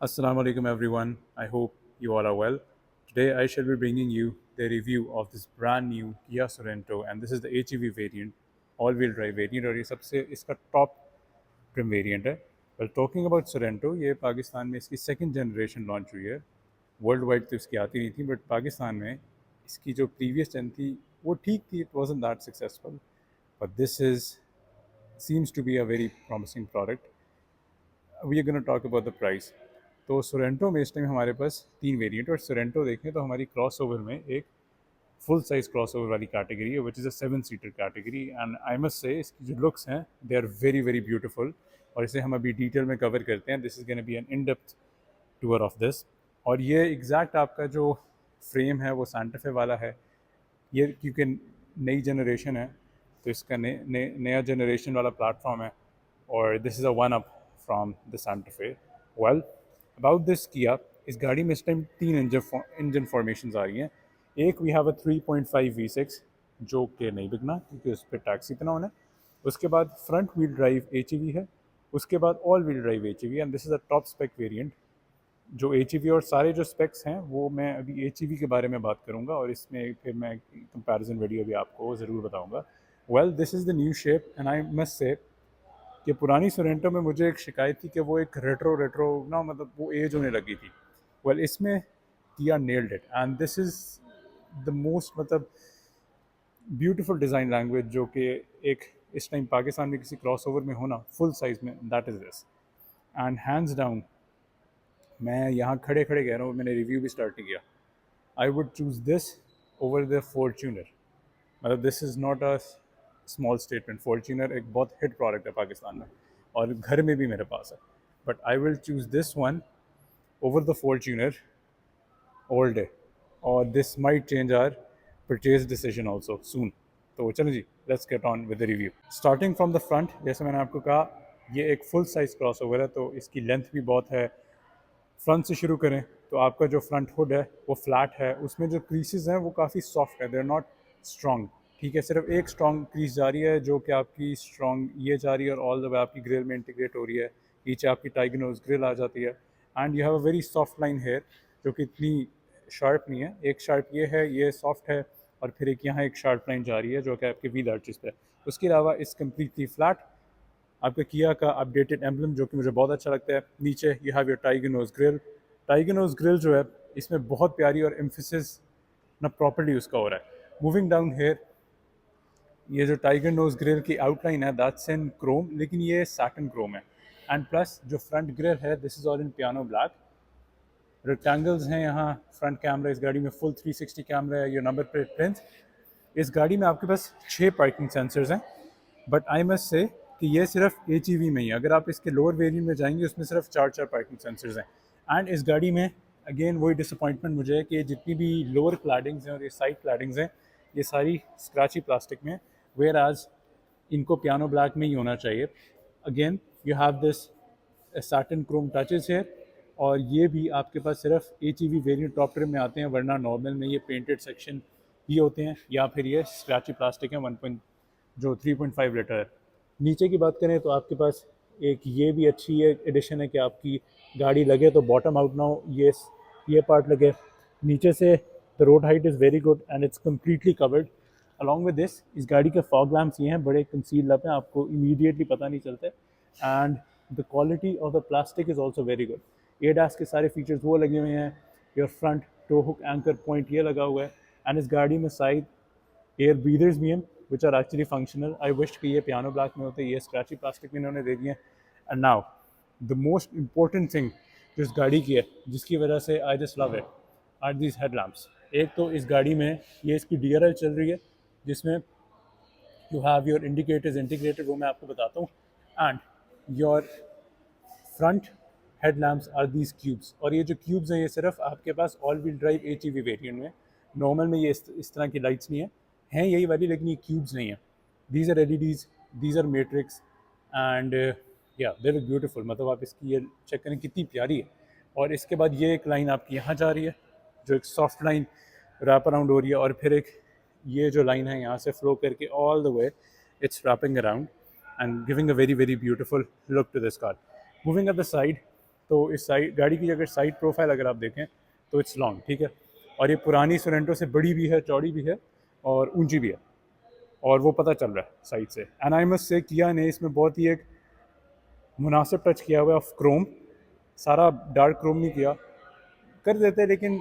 Assalamu alaikum everyone. I hope you all are well. Today I shall be bringing you the review of this brand new Kia Sorento, and this is the HEV variant, all-wheel drive variant, और ये सबसे इसका top trim variant है. Well, talking about Sorento, ये पाकिस्तान में इसकी second generation launch हुई है. वर्ल्ड वाइड तो इसकी आती नहीं थी, बट पाकिस्तान में इसकी जो प्रीवियस जन थी वो ठीक थी. It wasn't that successful, but this is seems to be a very promising product. We are gonna talk about the price. तो सोरेंटो में इस टाइम हमारे पास तीन वेरिएंट, और सोरेंटो देखें तो हमारी क्रॉस ओवर में एक फुल साइज़ क्रॉस ओवर वाली कैटेगरी है, which is a 7 seater category. And I must say इसकी जो लुक्स हैं they are very very beautiful, और इसे हम अभी डिटेल में कवर करते हैं. This is gonna be an in depth tour of this. और ये एग्जैक्ट आपका जो फ्रेम है वो सांटा फे वाला है. ये क्योंकि नई जनरेशन है तो इसका नया जनरेशन वाला प्लेटफॉर्म है, और this is a one up from the Santa Fe. Well, about this किया, इस गाड़ी में इस टाइम तीन इंजन फॉर्मेशंस आ रही हैं. एक वी हैव अ 3.5 V6 जो कि नहीं बिकना क्योंकि उस पर टैक्स इतना होना है. उसके बाद फ्रंट व्हील ड्राइव HEV है. उसके बाद all wheel drive HEV, and this is a top spec variant. जो HEV और सारे जो स्पेक्स हैं वो मैं अभी HEV के बारे में बात करूंगा, और इसमें फिर मैं कंपैरिजन वीडियो भी आपको ज़रूर बताऊंगा. Well, this is the new shape, and I must से कि पुरानी सोरेंटो में मुझे एक शिकायत थी कि वो एक रेट्रो रेट्रो ना, मतलब वो एज होने लगी थी. वेल, इसमें किया nailed it, and this is the most मतलब ब्यूटीफुल डिज़ाइन लैंग्वेज जो कि एक इस टाइम पाकिस्तान में किसी क्रॉस ओवर में होना फुल साइज़ में, that is this. And hands down मैं यहाँ खड़े खड़े कह रहा हूँ, मैंने रिव्यू भी स्टार्ट नहीं किया. I would choose this over the Fortuner. मतलब this is not a small statement. Fortuner एक बहुत हिट प्रोडक्ट है पाकिस्तान में, और घर में भी मेरे पास है. But I will choose this one over the Fortuner all day, और this might change our purchase decision also soon. तो चलो जी, let's get on with the review. Starting from the front, जैसे मैंने आपको कहा, ये एक फुल साइज़ क्रॉस ओवर है तो इसकी लेंथ भी बहुत है. फ्रंट से शुरू करें तो आपका जो फ्रंट हुड है वो फ्लैट है. उसमें जो क्रीसेस हैं वो काफ़ी सॉफ्ट है, दे आर नॉट स्ट्रॉन्ग. ठीक है, सिर्फ एक स्ट्रॉन्ग क्रीज जा रही है जो कि आपकी स्ट्रॉन्ग ये जा रही है, और ऑल द वे आपकी ग्रिल में इंटीग्रेट हो रही है. नीचे आपकी टाइगर नोज ग्रिल आ जाती है, and you have a very soft line here जो कि इतनी शार्प नहीं है. एक शार्प ये है, ये सॉफ्ट है, और फिर एक यहाँ एक शार्प लाइन जा रही है जो कि आपके व्हील आर्चेस पे है. उसके अलावा इस कम्प्लीटली फ्लैट. आपका किया का अपडेटेड एम्बलम जो कि मुझे बहुत अच्छा लगता है. नीचे you have your tiger nose grille. Tiger nose grille जो है इसमें बहुत प्यारी और एम्फेसिस ना प्रॉपर्ली उसका हो रहा है. मूविंग डाउन हेयर, ये जो टाइगर नोज ग्रिल की आउटलाइन है दैट्स इन क्रोम, लेकिन ये सैटिन क्रोम है. एंड प्लस जो फ्रंट ग्रिल है this is all in piano black. Rectangles हैं यहाँ. फ्रंट कैमरा इस गाड़ी में फुल 360 कैमरा है. ये नंबर प्लेट प्रिंट. इस गाड़ी में आपके पास 6 पार्किंग सेंसर्स हैं, बट आई मस्ट से कि ये सिर्फ HEV में ही है. अगर आप इसके लोअर वेरिएंट में जाएंगे उसमें सिर्फ चार चार पार्किंग सेंसर्स हैं. एंड इस गाड़ी में अगेन वही डिसअपॉइंटमेंट मुझे है कि जितनी भी लोअर क्लैडिंग्स हैं और ये साइड क्लैडिंग्स हैं ये सारी स्क्रैची प्लास्टिक में, वेयर आज इनको पियानो ब्लैक में ही होना चाहिए. Again you have this satin Chrome touches है, और ये भी आपके पास सिर्फ HEV वेरिएंट टॉप ट्रिम में आते हैं, वरना नॉर्मल में ये पेंटेड सेक्शन ही होते हैं, या फिर ये स्क्रैची प्लास्टिक है 1 जो 3.5 लीटर है. नीचे की बात करें तो आपके पास एक ये भी अच्छी एडिशन है कि आपकी गाड़ी लगे तो बॉटम आउट ना हो, ये पार्ट लगे. नीचे से the road height is very good and it's completely covered. Along with this इस गाड़ी के फॉग लैम्प्स ये हैं, बड़े कंसील लैम्प हैं, आपको इमीडिएटली पता नहीं चलते. And the quality of the plastic is also very good. ADAS के सारे फीचर्स वो लगे हुए हैं. Your front tow hook anchor point ये लगा हुआ है. एंड इस गाड़ी में साइड एयर ब्रीदर्स भी हैं which are actually functional. I wish कि ये पियानो ब्लैक में होते, ये स्क्रैची प्लास्टिक में इन्होंने दे दिए. And now the most important thing जो इस गाड़ी की है, जिसकी वजह से I just love it, are these headlamps. एक तो इस गाड़ी में ये इसकी DRL चल रही है जिसमें you have your indicators integrated, वो मैं आपको बताता हूँ. And your front headlamps are these cubes, और ये जो क्यूब्स हैं ये सिर्फ आपके पास all wheel drive HEV variant में. नॉर्मल में ये इस तरह की लाइट्स नहीं है, हैं यही वाली, लेकिन ये क्यूब्स नहीं है. These are LEDs, these are matrix, and yeah they look beautiful. मतलब आप इसकी ये चेक करें कितनी प्यारी है. और इसके बाद ये एक लाइन आपकी यहाँ जा रही है जो एक सॉफ्ट लाइन रैप अराउंड हो रही है, और फिर एक ये जो लाइन है यहाँ से फ्लो करके all the way it's wrapping around and giving a very very beautiful look to this car. Moving up the side, तो इस साइड गाड़ी की अगर साइड प्रोफाइल अगर आप देखें तो इट्स लॉन्ग, ठीक है। और ये पुरानी सोरेंटो से बड़ी भी है, चौड़ी भी है और ऊंची भी है, और वो पता चल रहा है साइड से। एंड आई मस्ट से किया ने इसमें बहुत ही एक मुनासिब टच किया हुआ है ऑफ क्रोम। सारा डार्क क्रोम नहीं किया, कर देते लेकिन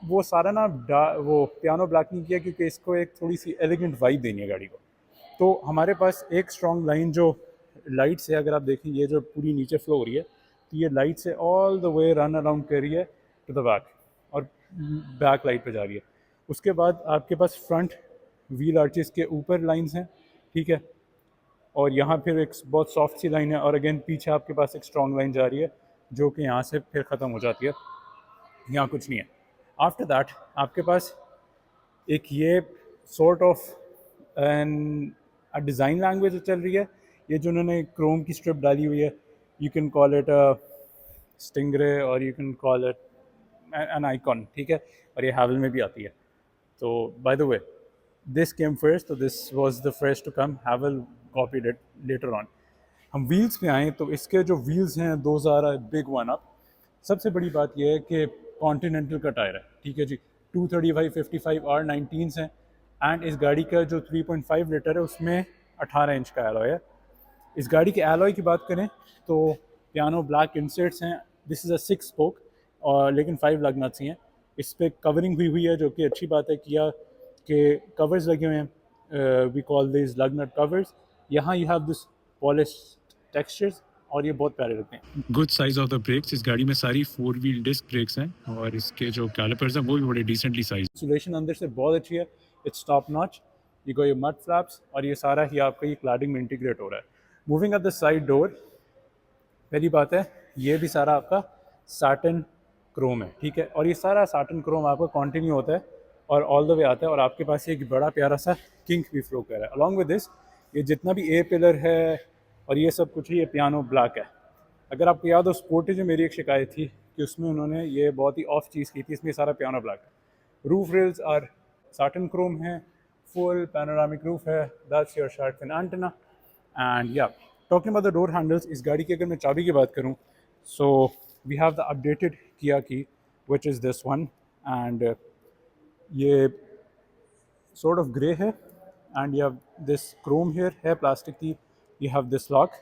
वो सारा ना वो पियानो ब्लैक नहीं किया, क्योंकि इसको एक थोड़ी सी एलिगेंट वाइब देनी है गाड़ी को। तो हमारे पास एक स्ट्रॉन्ग लाइन जो लाइट से, अगर आप देखें ये जो पूरी नीचे फ्लो हो रही है, तो ये लाइट से all the way run around कर रही है टू द बैक, और बैक लाइट पे जा रही है। उसके बाद आपके पास फ्रंट व्हील आर्चेस के ऊपर लाइंस हैं, ठीक है, और यहाँ फिर एक बहुत सॉफ्ट सी लाइन है, और अगेन पीछे आपके पास एक स्ट्रॉन्ग लाइन जा रही है जो कि यहाँ से फिर ख़त्म हो जाती है, यहाँ कुछ नहीं है। आफ्टर दैट आपके पास एक ये sort of an design language चल रही है, ये जो उन्होंने क्रोम की स्ट्रिप डाली हुई है, you can call it a stingray और you can call it an icon, ठीक है, और ये हैवल में भी आती है। तो by the way this came first, तो this was the first to come, Haval copied it later on. हम व्हील्स पे आएँ तो इसके जो व्हील्स हैं those are a big one up. सबसे बड़ी बात यह है कि कॉन्टिनेंटल का टायर है, ठीक है जी, 235 55 R19s हैं, एंड इस गाड़ी का जो 3.5 लीटर है उसमें 18 इंच का एलॉय है। इस गाड़ी के एलॉय की बात करें तो पियानो ब्लैक इंसर्ट्स हैं, दिस इज़ अ 6 स्पोक, और लेकिन 5 लग नट्स ही हैं। इस पर कवरिंग भी हुई है जो कि अच्छी बात है, किया कि कवर्स लगे हुए हैं, we call this lug nut covers. यहाँ you have this polish textures, और ये बहुत प्यारे लगते हैं। Good size of the brakes, इस गाड़ी में सारी 4 व्हील डिस्क ब्रेक्स हैं, और इसके जो कैलिपर्स हैं वो भी बड़े डिसेंटली साइज। इंसुलेशन अंदर से बहुत अच्छी है, इट्स टॉप नॉच। ये कोई मड फ्लैप्स, और ये सारा ही आपका ये क्लैडिंग में इंटीग्रेट हो रहा है। Moving at the side door, पहली बात है ये भी सारा आपका साटन क्रोम है, ठीक है, और ये सारा साटन क्रोम आपका कंटिन्यू होता है और ऑल द वे आता है, और आपके पास एक बड़ा प्यारा सा किंक भी फ्लो कर रहा है अलॉन्ग विद दिस। ये जितना भी ए पिलर है और ये सब कुछ है, ये पियानो ब्लैक है। अगर आपको याद हो स्पोर्टेज में मेरी एक शिकायत थी कि उसमें उन्होंने ये बहुत ही ऑफ चीज़ की थी, इसमें सारा पियानो ब्लैक है। Roof rails are satin chrome है, फुल पैनोरामिक रूफ है, that's your shark fin antenna. And या talking about the door handles, इस गाड़ी की अगर मैं चाबी की बात करूँ, so we have the updated किया की which is this one, and ये sort of grey है, and you have this chrome here है प्लास्टिक की, you have this lock,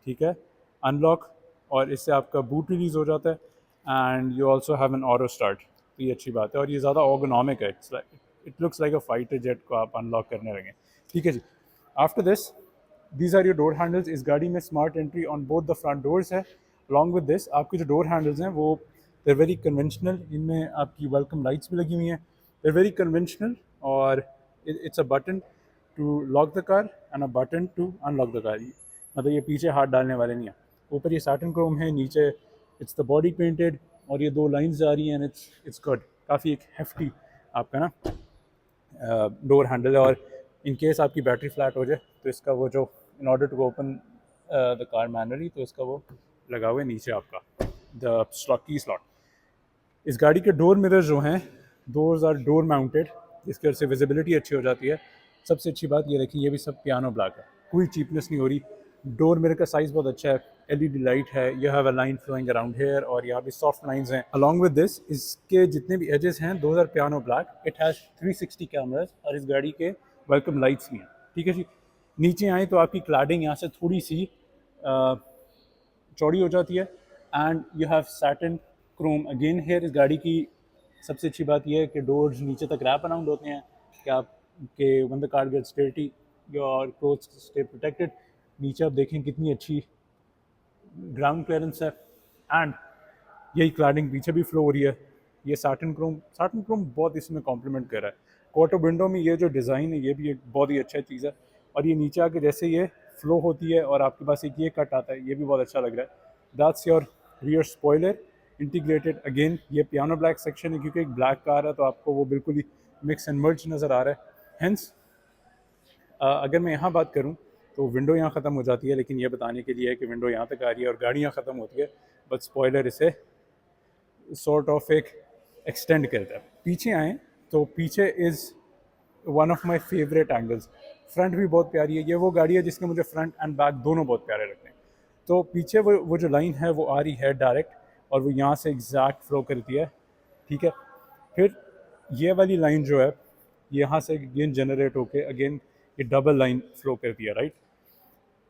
ठीक है, अनलॉक, और इससे आपका बूट रिलीज़ हो जाता है, and you also have an auto start. तो ये अच्छी बात है, और ये ज़्यादा ऑर्गोनॉमिक है, it looks like a fighter jet को आप अनलॉक करने लगे, ठीक है जी। After this these are your door handles. इस गाड़ी में smart entry on both the front doors है। अलॉन्ग विद दिस आपके जो डोर हैंडल्स हैं वो देर वेरी कन्वेंशनल, इनमें आपकी वेलकम लाइट्स भी लगी हुई हैं, देर वेरी कन्वेंशनल, और it's a button to lock the car and a button to unlock the car, मतलब ये पीछे हाथ डालने वाले नहीं हैं। ऊपर ये साटन क्रोम है, नीचे इट्स द बॉडी पेंटेड, और ये 2 लाइंस जा रही हैं, इट्स गुड, काफ़ी एक हेफ्टी आपका ना डोर हैंडल है। और इन केस आपकी बैटरी फ्लैट हो जाए तो इसका वो जो in order to open the car manually, तो इसका वो लगा हुआ है नीचे आपका द स्लॉट की स्लॉट। इस गाड़ी के डोर मिरर जो हैं दोज आर डोर माउंटेड, जिसकी वजह से विजिबिलिटी अच्छी हो जाती है। सबसे अच्छी बात ये देखिए, ये भी सब पियानो ब्लैक है, कोई चीपनेस नहीं हो रही। डोर मिरर का साइज़ बहुत अच्छा है, एलईडी लाइट है, you have a line flowing around here, और यहाँ भी सॉफ्ट लाइंस हैं। अलॉन्ग विद दिस इसके जितने भी एजेस हैं those are piano black. It has 360 cameras, और इस गाड़ी के वेलकम लाइट्स भी हैं, ठीक है जी। नीचे आए तो आपकी क्लैडिंग यहाँ से थोड़ी सी चौड़ी हो जाती है, and you have satin Chrome again here. इस गाड़ी की सबसे अच्छी बात यह है कि डोर्स नीचे तक रैप अराउंड होते हैं कि आपके when the car gets dirty your clothes stay protected. नीचे आप देखें कितनी अच्छी ग्राउंड क्लियरेंस है, एंड यही क्लैडिंग पीछे भी फ्लो हो रही है। ये साटन क्रोम बहुत इसमें कॉम्प्लीमेंट कर रहा है। क्वार्टर विंडो में ये जो डिज़ाइन है ये भी एक बहुत ही अच्छा चीज़ है, और ये नीचे आके जैसे ये फ्लो होती है और आपके पास एक ये कट आता है, ये भी बहुत अच्छा लग रहा है। That's your rear spoiler integrated. Again ये पियानो ब्लैक सेक्शन है, क्योंकि एक ब्लैक कार है तो आपको वो बिल्कुल ही मिक्स एंड मर्ज नज़र आ रहा है। हेंस अगर मैं यहाँ बात करूँ तो विंडो यहाँ ख़त्म हो जाती है, लेकिन ये बताने के लिए है कि विंडो यहाँ तक आ रही है और गाड़ी यहाँ ख़त्म होती है, बट स्पॉइलर इसे सॉर्ट ऑफ एक एक्सटेंड करता है। पीछे आएँ तो पीछे is one of my favourite angles. Front भी बहुत प्यारी है, ये वो गाड़ी है जिसके मुझे फ्रंट एंड बैक दोनों बहुत प्यारे लगते हैं। तो पीछे वो जो लाइन है वो आ रही है डायरेक्ट, और वो यहाँ से एग्जैक्ट फ्लो करती है, ठीक है। फिर ये वाली लाइन जो है यहाँ से अगेन जनरेट होके अगेन ये डबल लाइन फ्लो करती है, राइट।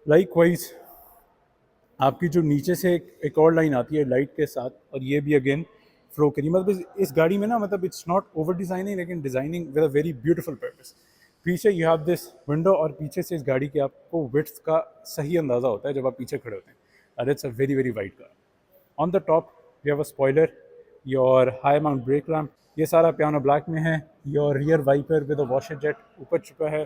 लाइकवाइज आपकी जो नीचे से एक और लाइन आती है लाइट के साथ, और ये भी अगेन फ्लो करी। मतलब इस गाड़ी में ना, मतलब इट्स नॉट ओवर डिज़ाइनिंग, लेकिन designing with a very beautiful purpose. पीछे यू हैव दिस विंडो, और पीछे से इस गाड़ी के आपको विड्थ का सही अंदाज़ा होता है जब आप पीछे खड़े होते हैं, और it's a very very wide car. On the top you have a spoiler, your high mount brake lamp, ये सारा पियानो ब्लैक में है। Your rear wiper with a washer jet ऊपर चुका है।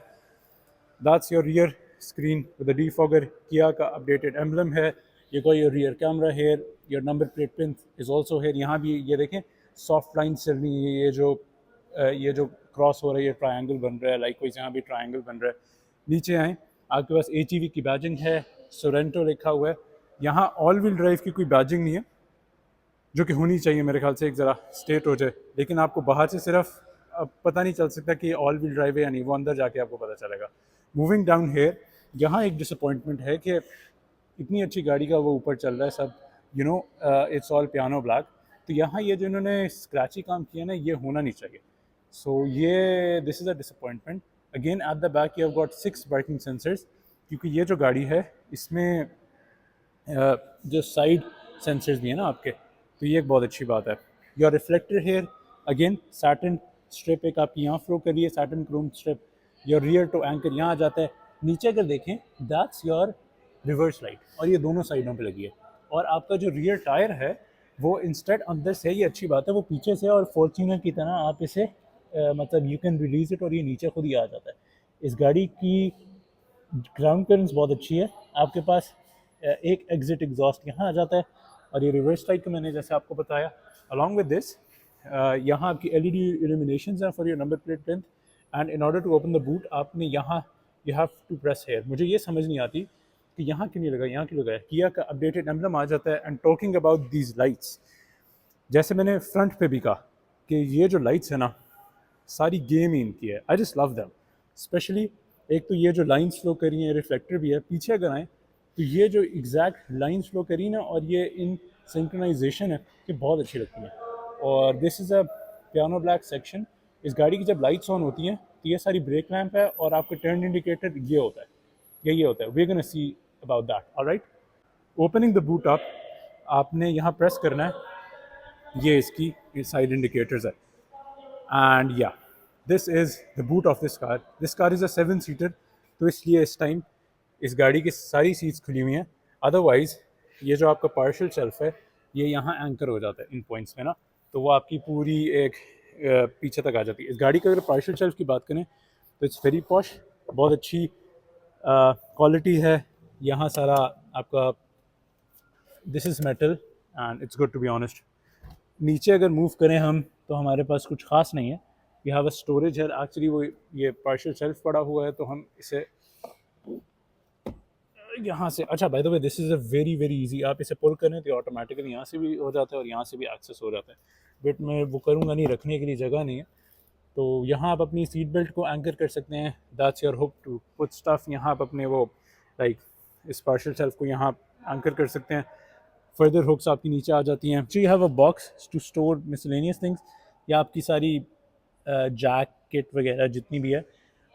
That's your rear screen with the defogger, Kia का updated emblem है। ये कोई your rear camera here, your number plate pin is also here. यहाँ भी ये देखें सॉफ्ट लाइन चल रही है, ये जो क्रॉस हो रहा है ये ट्रायंगल बन रहा है, लाइकवाइज यहाँ भी ट्रायंगल बन रहा है। नीचे आएँ, आपके पास HEV की बैजिंग है, सोरेंटो लिखा हुआ है। यहाँ ऑल व्हील ड्राइव की कोई बैजिंग नहीं है, जो कि होनी चाहिए मेरे ख्याल से, एक ज़रा स्टेट हो जाए, लेकिन आपको बाहर से सिर्फ अब पता नहीं चल सकता कि ऑल व्हील ड्राइव है या नहीं, वो अंदर जाके आपको पता चलेगा। मूविंग डाउन हेयर, यहाँ एक डिसअपॉइंटमेंट है कि इतनी अच्छी गाड़ी का वो ऊपर चल रहा है सब, इट्स ऑल पियानो ब्लैक, तो यहाँ ये जो इन्होंने स्क्रैची काम किया ना, ये होना नहीं चाहिए। सो ये this is a disappointment. Again at the back you have got 6 parking sensors, क्योंकि ये जो गाड़ी है इसमें जो साइड सेंसर्स भी हैं ना आपके, तो ये एक बहुत अच्छी बात है। Your reflector here, again satin strip एक आपकी यहाँ फ्लो करिए, satin chrome strip. Your rear tow anchor यहाँ आ जाता है। नीचे अगर देखें दैट्स योर रिवर्स लाइट, और ये दोनों साइडों पे लगी है। और आपका जो रियर टायर है वो इंस्टेड अंदर से, ये अच्छी बात है, वो पीछे से, और फॉर्च्यूनर की तरह आप इसे मतलब यू कैन रिलीज इट और ये नीचे खुद ही आ जाता है। इस गाड़ी की ग्राउंड क्लियरेंस बहुत अच्छी है। आपके पास एक एग्जिट एग्जॉस्ट यहाँ आ जाता है, और ये रिवर्स लाइट का मैंने जैसे आपको बताया। अलॉन्ग विद दिस यहाँ आपकी LED इल्यूमिनेशंस हैं for your number plate length, and in order to open the boot आपने यहाँ you have to press here. मुझे ये समझ नहीं आती कि यहाँ क्यों नहीं लगा, यहाँ क्यों लगा है। किया का अपडेटेड एम्बलम आ जाता है। And talking about these lights, जैसे मैंने फ्रंट पे भी कहा कि ये जो लाइट्स है ना, सारी गेम ही इनकी है। आई जस्ट लव दैम, स्पेशली एक तो ये जो लाइन्स फ्लो करी हैं, रिफ्लेक्टर भी है। पीछे अगर आएँ तो ये जो एग्जैक्ट लाइन्स फ्लो करी ना, और ये इन सिंक्रोनाइजेशन है, ये बहुत अच्छी लगती है। और this is a piano black section. इस गाड़ी की जब लाइट्स ऑन होती हैं तो ये सारी ब्रेक लैम्प है, और आपका टर्न इंडिकेटर ये होता है, ये होता है। We gonna see about that, alright. Opening the boot up, आपने यहाँ प्रेस करना है, ये इसकी साइड इंडिकेटर्स है। And yeah this is the boot of this car. This car is a 7 seater, तो इसलिए इस टाइम इस गाड़ी की सारी सीट्स खुली हुई हैं। अदरवाइज़ ये जो आपका पार्शियल शेल्फ है ये यहाँ एंकर हो जाता है इन पॉइंट्स में ना, तो वो आपकी पूरी एक पीछे तक आ जाती है। इस गाड़ी का अगर पार्शियल शेल्फ की बात करें तो इट्स वेरी पॉश, बहुत अच्छी क्वालिटी है। यहाँ सारा आपका this is metal and it's good to be honest. नीचे अगर मूव करें हम तो हमारे पास कुछ खास नहीं है। यह हैव अ स्टोरेज है, एक्चुअली वो ये पार्शियल शेल्फ पड़ा हुआ है, तो हम इसे यहाँ से, अच्छा bye the way this is a very very easy, आप इसे पुल करें तो ऑटोमेटिकली यहाँ से भी हो जाता है और यहाँ से भी एक्सेस हो जाता है। बट मैं वो करूँगा नहीं, रखने के लिए जगह नहीं है, तो यहाँ आप अपनी सीट बेल्ट को एंकर कर सकते हैं। That's your hook to put stuff. यहाँ आप अपने वो लाइक इस पार्शियल शेल्फ को यहाँ एंकर कर सकते हैं। फर्दर हुक्स आपकी नीचे आ जाती हैं। So you have a box to store miscellaneous things, या आपकी सारी जैक किट वगैरह जितनी भी है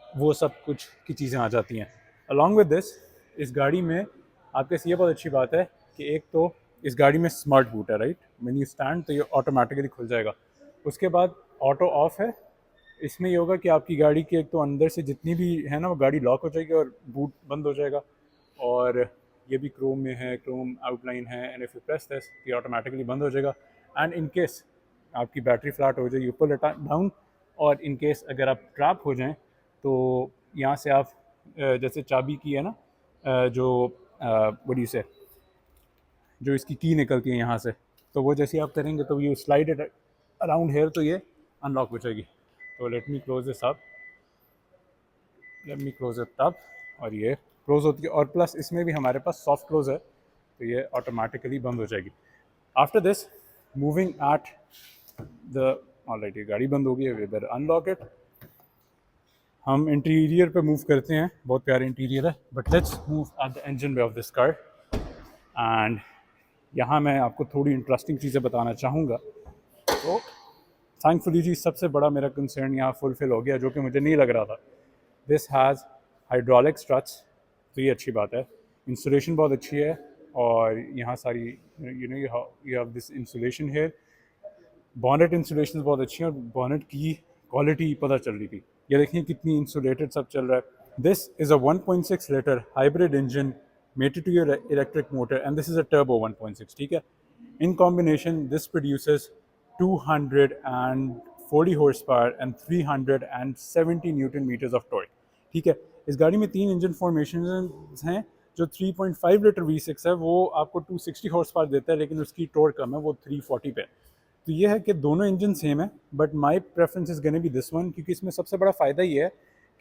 वो सब कुछ की चीज़ें आ जाती हैं। अलॉन्ग विद दिस इस गाड़ी में आपके ये बहुत अच्छी बात है कि एक तो इस गाड़ी में स्मार्ट बूट है, राइट। व्हेन यू स्टैंड तो ये ऑटोमेटिकली खुल जाएगा। उसके बाद ऑटो ऑफ है। इसमें ये होगा कि आपकी गाड़ी की एक तो अंदर से जितनी भी है ना वो गाड़ी लॉक हो जाएगी और बूट बंद हो जाएगा। और ये भी क्रोम में है, क्रोम आउटलाइन है, and if you press this ये ऑटोमेटिकली बंद हो जाएगा। एंड इन केस आपकी बैटरी फ्लैट हो जाए यू पुल इट डाउन, और इन केस अगर आप ट्रैप हो जाएं तो यहाँ से आप जैसे चाबी की है ना जो बड़ी से जो इसकी की निकलती है यहाँ से, तो वो जैसे आप करेंगे तो you slide it around hair तो ये अनलॉक हो जाएगी। तो let me close this up, let me close it up, और ये क्लोज होती है। और प्लस इसमें भी हमारे पास सॉफ्ट क्लोज है, तो ये ऑटोमेटिकली बंद हो जाएगी। After this moving at the alright, ये गाड़ी बंद हो गई है, इधर अनलॉक इट। हम इंटीरियर पे मूव करते हैं, बहुत प्यारा इंटीरियर है। But let's move at the engine bay of this car. And यहाँ मैं आपको थोड़ी इंटरेस्टिंग चीज़ें बताना चाहूँगा। तो थैंकफुली जी सबसे बड़ा मेरा कंसर्न यहाँ फुलफिल हो गया, जो कि मुझे नहीं लग रहा था। दिस हैज़ हाइड्रोलिक स्ट्रट्स, तो ये अच्छी बात है। इंसुलेशन बहुत अच्छी है, और यहाँ सारी यू हैव दिस इंसुलेशन है। बॉनेट इंसुलेशन बहुत अच्छी है, और बॉनेट की क्वालिटी पता चल रही थी। ये देखिए कितनी इंसुलेटेड सब चल रहा है। This is a 1.6 litre hybrid engine mated to your electric motor, and this is a turbo 1.6, ठीक है। In combination this produces 240 horsepower and 370 Newton meters of torque, ठीक है। इस गाड़ी में 3 इंजन फॉर्मेशन हैं। जो 3.5 लीटर V6 है वो आपको 260 हॉर्स पावर देता है, लेकिन उसकी टॉर्क कम है, वो 340 पे। तो ये है कि दोनों इंजन सेम है, but my preference is gonna B this one, क्योंकि इसमें सबसे बड़ा फ़ायदा ये है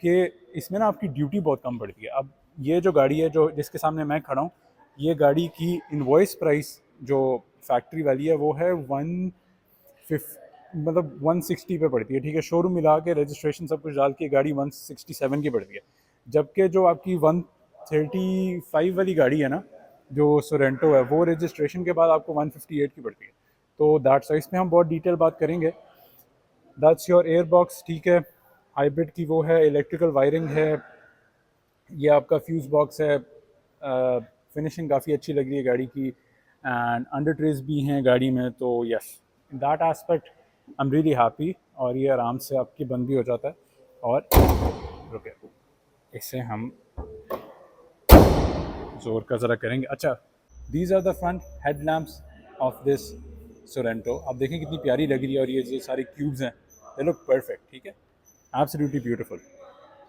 कि इसमें ना आपकी ड्यूटी बहुत कम पड़ती है। अब ये जो गाड़ी है, जो जिसके सामने मैं खड़ा हूँ, ये गाड़ी की इनवॉइस प्राइस जो फैक्ट्री वाली है वो है 160 पे पड़ती है, ठीक है। शोरूम मिला के रजिस्ट्रेशन सब कुछ डाल के गाड़ी 167 की पड़ती है। जबकि जो आपकी 135 वाली गाड़ी है ना, जो सोरेंटो है, वो रजिस्ट्रेशन के बाद आपको 158 की पड़ती है। तो दैट्स इसमें हम बहुत डिटेल बात करेंगे। दैट्स योर एयर बॉक्स, ठीक है। हाइब्रिड की वो है, इलेक्ट्रिकल वायरिंग है, ये आपका फ्यूज़ बॉक्स है। फिनिशिंग काफ़ी अच्छी लग रही है गाड़ी की, एंड अंडर ट्रेस भी हैं गाड़ी में। तो yes, in that aspect I am really happy, और ये आराम से आपकी बंद भी हो जाता है। और रुके, इसे हम ज़ोर का ज़रा करेंगे। अच्छा, these are the front head lamps of this Sorento. आप देखें कितनी प्यारी लग रही है, और ये जो सारे क्यूब्स हैं दे लुक परफेक्ट, ठीक है, एब्सोल्युटली ब्यूटीफुल।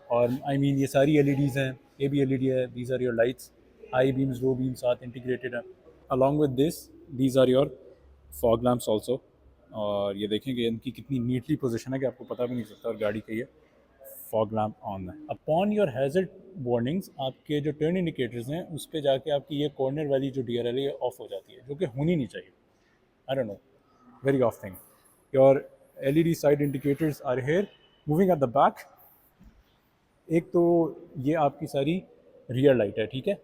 और आई मीन ये सारी एलईडीज़ हैं, ये भी एलईडी है। These are your lights, high beams, low beams साथ इंटीग्रेटेड है। Along with this these are your fog lamps also. और ये देखें कि इनकी कितनी नीटली पोजीशन है कि आपको पता भी नहीं चलता, और गाड़ी का ये फॉग लैम्प ऑन है। अपॉन योर हैजर्ड वार्निंग्स, आपके जो टर्न इंडिकेटर्स हैं उस पर जाके आपकी ये कॉर्नर वाली जो DRL है ऑफ हो जाती है, जो कि होनी नहीं चाहिए। I don't know, very off thing. Your LED side indicators are here. Moving at the back, एक तो ये आपकी सारी रियर लाइट है, ठीक है।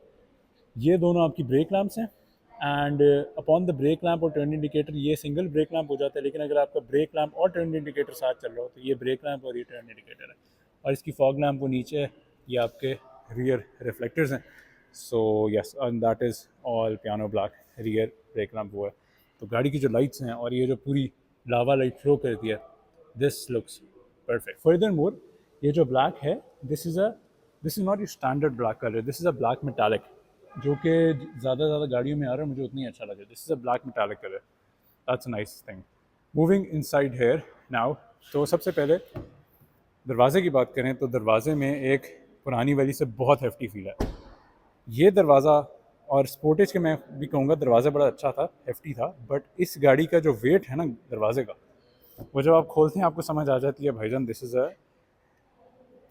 ये दोनों आपकी ब्रेक लैम्प्स हैं, and upon the brake lamp और टर्न इंडिकेटर ये सिंगल ब्रेक लैम्प हो जाता है। लेकिन अगर आपका ब्रेक लैम्प और टर्न इंडिकेटर साथ चल रहा हो तो ये ब्रेक लैम्प और ये टर्न इंडिकेटर है। और इसकी फॉग लैम्प वो नीचे है, ये आपके रियर रिफ्लेक्टर्स हैं। So yes, and that is all piano black rear brake lamp वो है। तो गाड़ी की जो लाइट्स हैं और ये जो पूरी लावा लाइट फ्लो करती है, this looks perfect. Further more, ये जो ब्लैक है, this is not your standard black colour, this is a black metallic, जो कि ज़्यादा गाड़ियों में आ रहा है, मुझे उतनी अच्छा लगे। This is a black metallic colour, that's a nice thing. Moving inside here now, तो सबसे पहले दरवाजे की बात करें तो दरवाजे में एक पुरानी वाली से बहुत हेफ्टी फील है। ये दरवाज़ा, और स्पोर्टेज के मैं भी कहूँगा दरवाज़ा बड़ा अच्छा था, हेफ्टी था, बट इस गाड़ी का जो वेट है ना दरवाजे का, वो जब आप खोलते हैं आपको समझ आ जाती है भाईजान this is a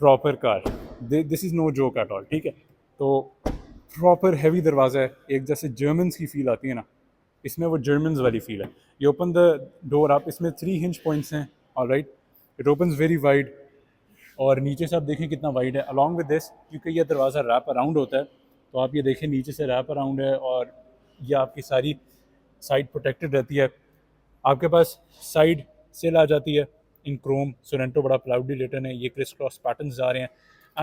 proper car, this is no joke at all, ठीक है। तो प्रॉपर हैवी दरवाज़ा है, एक जैसे जर्मन्स की फ़ील आती है ना, इसमें वो जर्मन्स वाली फ़ील है। ये ओपन द डोर आप, इसमें 3 हिंज पॉइंट्स हैं, alright, it opens very wide, और नीचे से आप देखें कितना वाइड है। अलॉन्ग विद दिस, क्योंकि ये दरवाज़ा रैप अराउंड होता है, तो आप ये देखें नीचे से रैप अराउंड है, और ये आपकी सारी साइड प्रोटेक्टेड रहती है। आपके पास साइड सेल आ जाती है इन क्रोम। सोरेंटो बड़ा प्राउडली रिटन है, ये क्रिस क्रॉस पैटर्न्स जा रहे हैं।